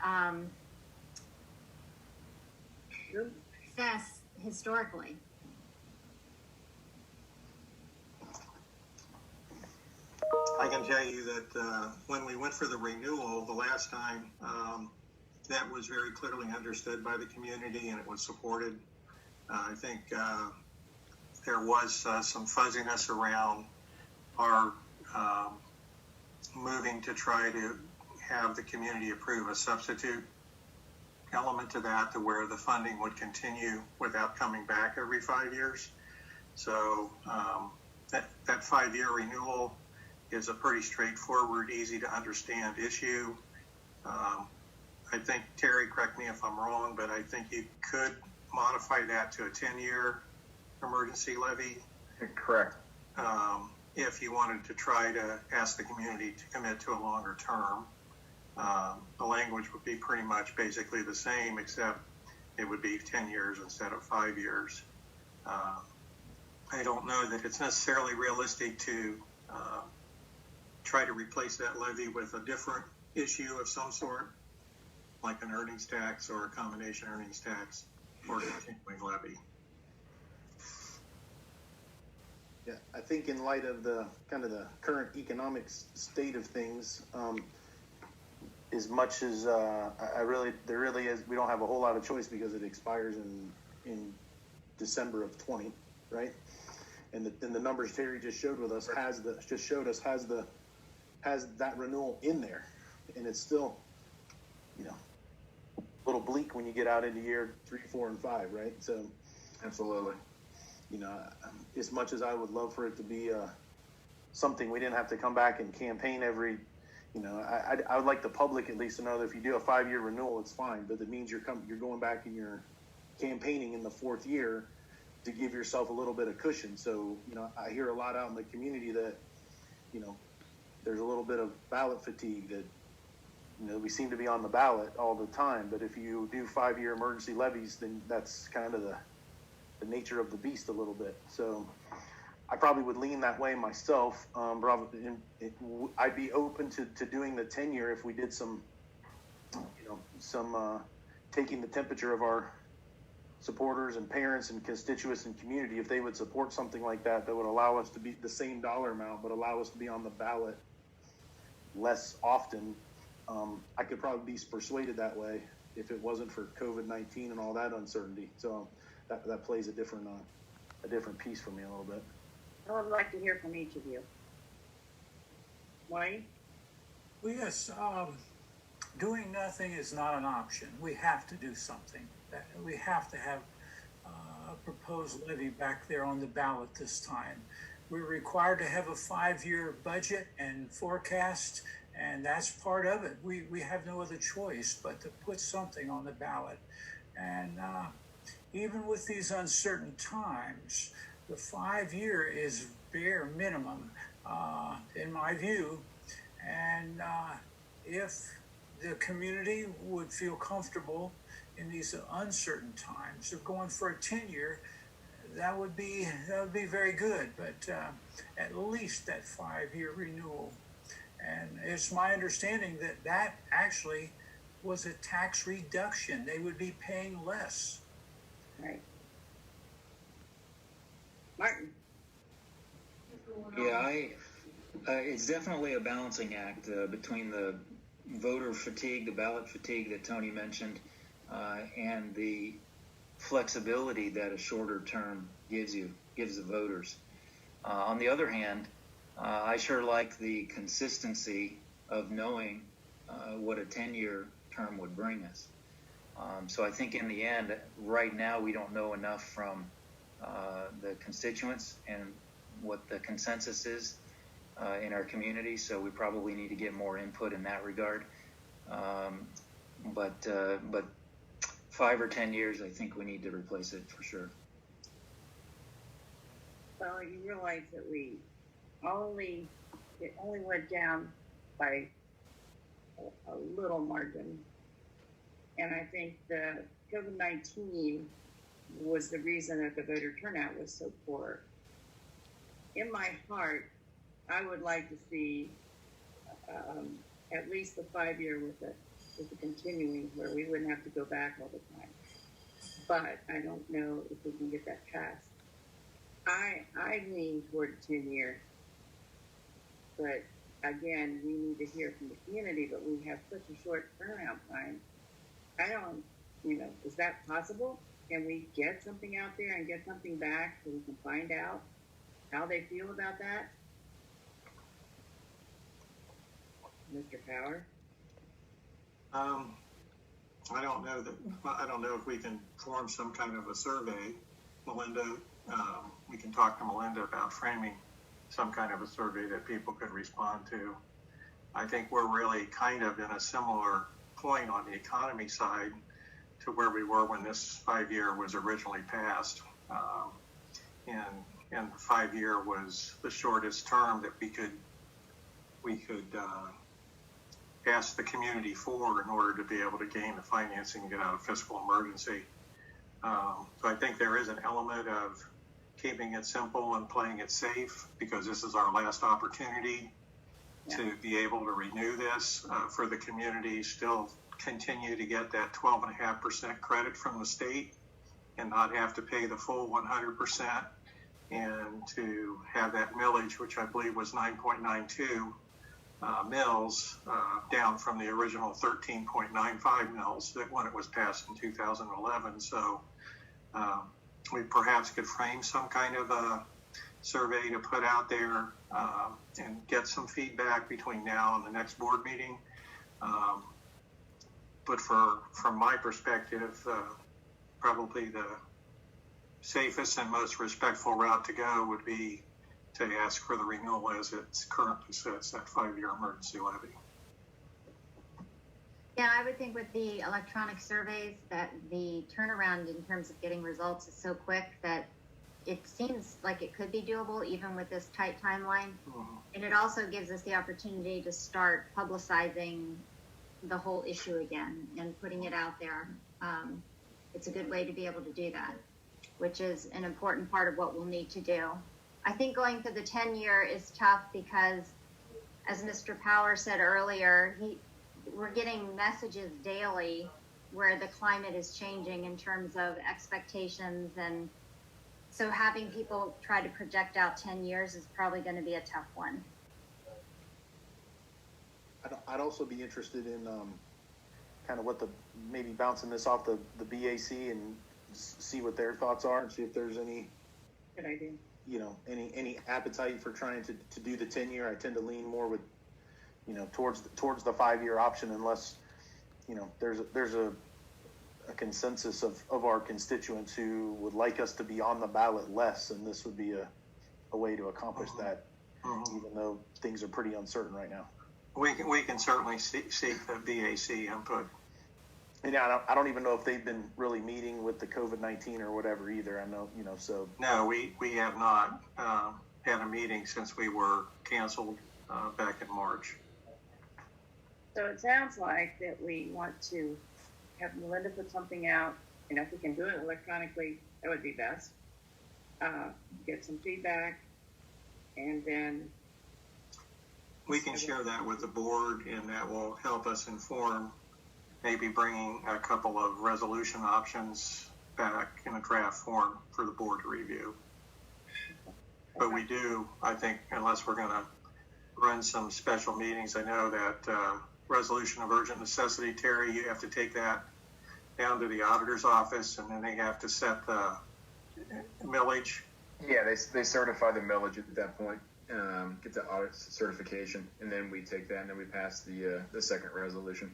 success historically. I can tell you that when we went for the renewal the last time, that was very clearly understood by the community and it was supported. I think there was some fuzziness around our moving to try to have the community approve a substitute element to that, to where the funding would continue without coming back every 5 years. So that 5-year renewal is a pretty straightforward, easy to understand issue. I think, Terry, correct me if I'm wrong, but I think you could modify that to a 10-year emergency levy. Correct. If you wanted to try to ask the community to commit to a longer term. The language would be pretty much basically the same, except it would be 10 years instead of 5 years. I don't know that it's necessarily realistic to try to replace that levy with a different issue of some sort, like an earnings tax or a combination earnings tax or a continuing levy. Yeah, I think in light of the kind of the current economic state of things, as much as there really is, we don't have a whole lot of choice because it expires in December of 20, right? And the numbers Terry just showed with us has that renewal in there, and it's still, a little bleak when you get out into year 3, 4, and 5, right? So, Absolutely. As much as I would love for it to be something we didn't have to come back and campaign every, I would like the public at least to know that if you do a 5-year renewal, it's fine, but it means you're going back and you're campaigning in the 4th year to give yourself a little bit of cushion. So, I hear a lot out in the community that, there's a little bit of ballot fatigue, that, we seem to be on the ballot all the time, but if you do 5-year emergency levies, then that's kind of the nature of the beast a little bit. So I probably would lean that way myself. I'd be open to doing the 10-year if we did some taking the temperature of our supporters and parents and constituents and community, if they would support something like that would allow us to be the same dollar amount, but allow us to be on the ballot less often. I could probably be persuaded that way if it wasn't for COVID-19 and all that uncertainty. So that plays a different piece for me a little bit. I would like to hear from each of you. Wayne? Well, yes, doing nothing is not an option. We have to do something. We have to have a proposed levy back there on the ballot this time. We're required to have a 5-year budget and forecast, and that's part of it. We have no other choice but to put something on the ballot. And even with these uncertain times, the 5-year is bare minimum, in my view. And if the community would feel comfortable in these uncertain times of going for a 10-year, that would be very good. But at least that 5-year renewal. And it's my understanding that actually was a tax reduction. They would be paying less. Right. Martin? Yeah, It's definitely a balancing act between the voter fatigue, the ballot fatigue that Tony mentioned, and the flexibility that a shorter term gives the voters. On the other hand, I sure like the consistency of knowing what a 10-year term would bring us. So I think in the end, right now, we don't know enough from the constituents and what the consensus is in our community, so we probably need to get more input in that regard. But 5 or 10 years, I think we need to replace it for sure. Well, you realize that it only went down by a little margin, and I think the COVID-19 was the reason that the voter turnout was so poor. In my heart, I would like to see at least the 5-year with the continuing, where we wouldn't have to go back all the time. But I don't know if we can get that passed. I lean toward 10-year, but again, we need to hear from the community. But we have such a short turnaround time. I don't, is that possible? Can we get something out there and get something back so we can find out how they feel about that? Mr. Power? I don't know if we can form some kind of a survey. Melinda, we can talk to Melinda about framing some kind of a survey that people could respond to. I think we're really kind of in a similar point on the economy side to where we were when this 5-year was originally passed. And the 5-year was the shortest term that we could ask the community for in order to be able to gain the financing and get out of fiscal emergency. So I think there is an element of keeping it simple and playing it safe, because this is our last opportunity to be able to renew this for the community, still continue to get that 12.5% credit from the state and not have to pay the full 100%, and to have that millage, which I believe was 9.92 mils, down from the original 13.95 mils that when it was passed in 2011. So we perhaps could frame some kind of a survey to put out there and get some feedback between now and the next board meeting. But from my perspective, probably the safest and most respectful route to go would be to ask for the renewal as it currently sits, that 5-year emergency levy. Yeah, I would think with the electronic surveys that the turnaround in terms of getting results is so quick that it seems like it could be doable even with this tight timeline. Mm-hmm. And it also gives us the opportunity to start publicizing the whole issue again and putting it out there. It's a good way to be able to do that, which is an important part of what we'll need to do. I think going for the 10-year is tough because, as Mr. Power said earlier, we're getting messages daily where the climate is changing in terms of expectations, and so having people try to project out 10 years is probably going to be a tough one. I'd also be interested in kind of maybe bouncing this off the BAC and see what their thoughts are, and see if there's any good idea. Any appetite for trying to do the 10-year. I tend to lean more with, towards the 5-year option, unless, there's a consensus of our constituents who would like us to be on the ballot less, and this would be a way to accomplish that, even though things are pretty uncertain right now. We can certainly seek the BAC input. And I don't even know if they've been really meeting with the COVID-19 or whatever either. I know, so. No, we have not had a meeting since we were canceled back in March. So it sounds like that we want to have Melinda put something out, and if we can do it electronically, that would be best. Get some feedback, and then we can share that with the board, and that will help us inform maybe bringing a couple of resolution options back in a draft form for the board to review. But we do, I think, unless we're going to run some special meetings. I know that resolution of urgent necessity, Terry, you have to take that down to the auditor's office, and then they have to set the millage. Yeah, they certify the millage at that point, get the audit certification, and then we take that and then we pass the second resolution.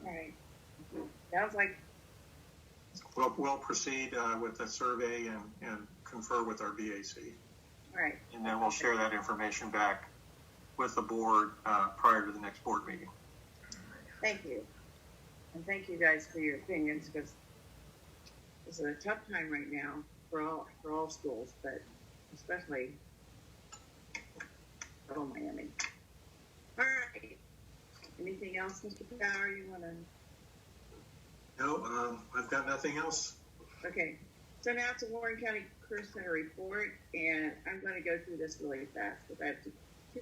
All right. Sounds like, We'll proceed with the survey and confer with our BAC. all right. And then we'll share that information back with the board prior to the next board meeting. Thank you. And thank you guys for your opinions, because it's a tough time right now for all schools, but especially Little Miami. All right. Anything else, Mr. Power, you want to? No, I've got nothing else. Okay. So now it's a Warren County Career Center report, and I'm going to go through this really fast because I have two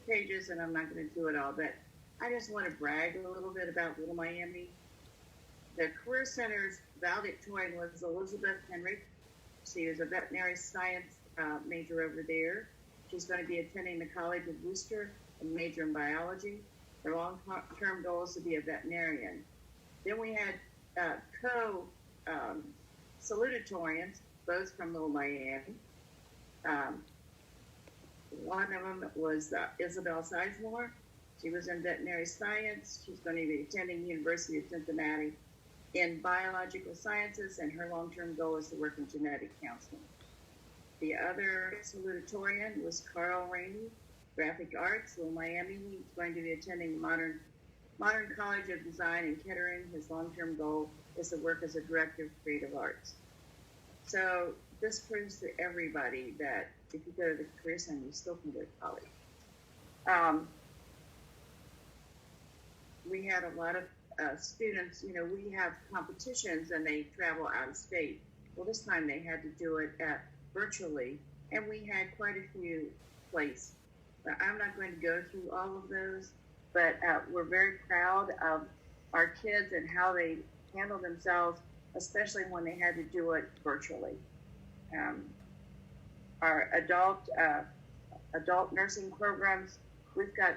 pages, and I'm not going to do it all, but I just want to brag a little bit about Little Miami. The Career Center's valedictorian was Elizabeth Henry. She is a veterinary science major over there. She's going to be attending the College of Worcester and major in biology. Her long-term goal is to be a veterinarian. Then we had salutatorians, both from Little Miami. One of them was Isabel Sizemore. She was in veterinary science. She's going to be attending University of Cincinnati in biological sciences, and her long-term goal is to work in genetic counseling. The other salutatorian was Carl Rainey, graphic arts, Little Miami. He's going to be attending Modern College of Design in Kettering. His long-term goal is to work as a director of creative arts. So this proves to everybody that if you go to the Career Center, you still can go to college. We had a lot of students, we have competitions and they travel out of state. Well, this time they had to do it virtually, and we had quite a few placed. I'm not going to go through all of those, but we're very proud of our kids and how they handle themselves, especially when they had to do it virtually. Our adult nursing programs, we've got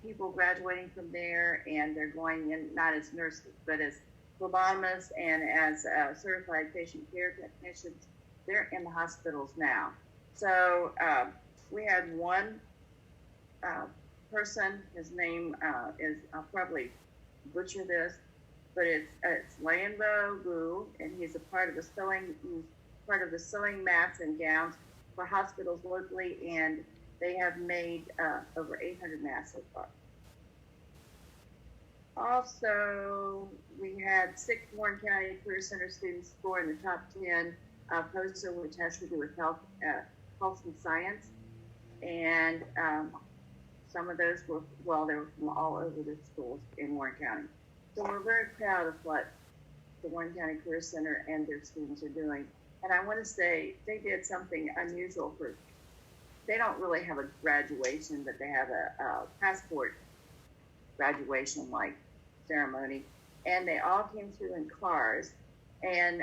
people graduating from there, and they're going in not as nurses, but as phlebotomists and as certified patient care technicians. They're in the hospitals now. So we had one person, his name is, I'll probably butcher this, but it's Lambo Gu, and he's part of the sewing mats and gowns for hospitals locally, and they have made over 800 masks so far. Also, we had 6 Warren County Career Center students score in the top 10 POSA, which has to do with health and science. And some of those were from all over the schools in Warren County. So we're very proud of what the Warren County Career Center and their students are doing. And I want to say they did something unusual they don't really have a graduation, but they have a passport graduation like ceremony. And they all came through in cars, and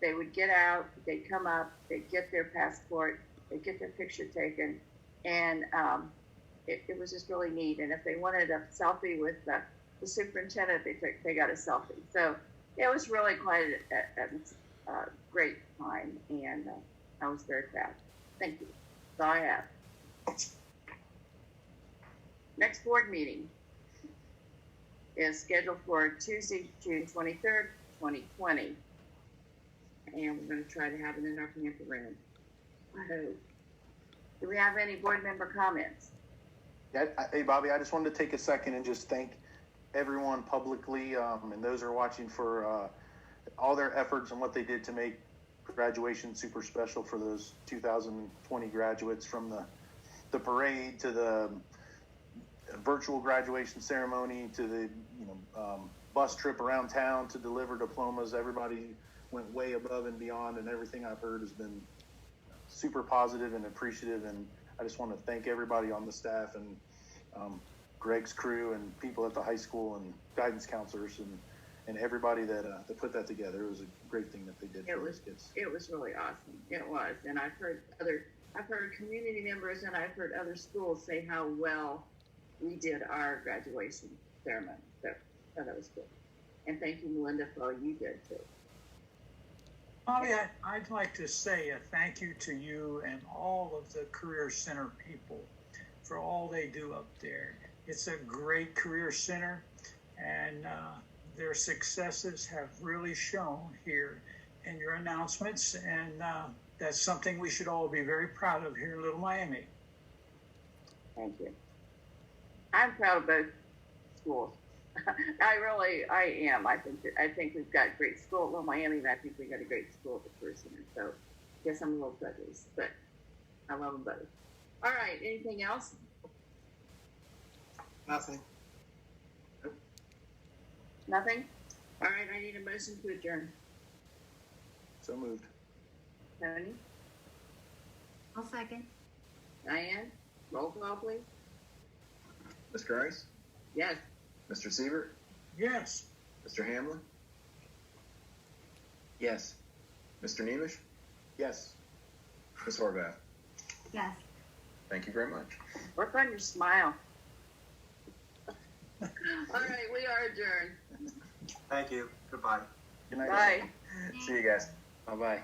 they would get out, they'd come up, they'd get their passport, they'd get their picture taken, and it was just really neat. And if they wanted a selfie with the superintendent, they got a selfie. So it was really quite a great time, and I was very proud. Thank you. That's all I have. Next board meeting is scheduled for Tuesday, June 23rd, 2020. And we're going to try to have it in our Panther room. I hope. Do we have any board member comments? Hey, Bobby, I just wanted to take a second and just thank everyone publicly and those who are watching for all their efforts and what they did to make graduation super special for those 2020 graduates, from the parade to the virtual graduation ceremony to the bus trip around town to deliver diplomas. Everybody went way above and beyond, and everything I've heard has been super positive and appreciative. And I just want to thank everybody on the staff and Greg's crew and people at the high school and guidance counselors and everybody that put that together. It was a great thing that they did for those kids. It was really awesome. It was. And I've I've heard community members and I've heard other schools say how well we did our graduation ceremony. So that was good. And thank you, Melinda, for all you did too. Bobby, I'd like to say a thank you to you and all of the Career Center people for all they do up there. It's a great career center, and their successes have really shown here in your announcements, and that's something we should all be very proud of here in Little Miami. Thank you. I'm proud of both schools. I am. I think we've got a great school at Little Miami, and I think we've got a great school at the Career Center. So I guess I'm a little prejudiced, but I love them both. All right, anything else? Nothing. Nothing? All right, I need a motion to adjourn. So moved. Tony? I'll second. Diane? Roll call, please. Ms. Rice, Yes. Mr. Sievert, Yes. Mr. Hamlin, Yes. Mr. Nemish, Yes. Ms. Horvath. Yes. Thank you very much. Work on your smile. All right, we are adjourned. Thank you. Goodbye. Good night. Bye. See you guys. Bye bye.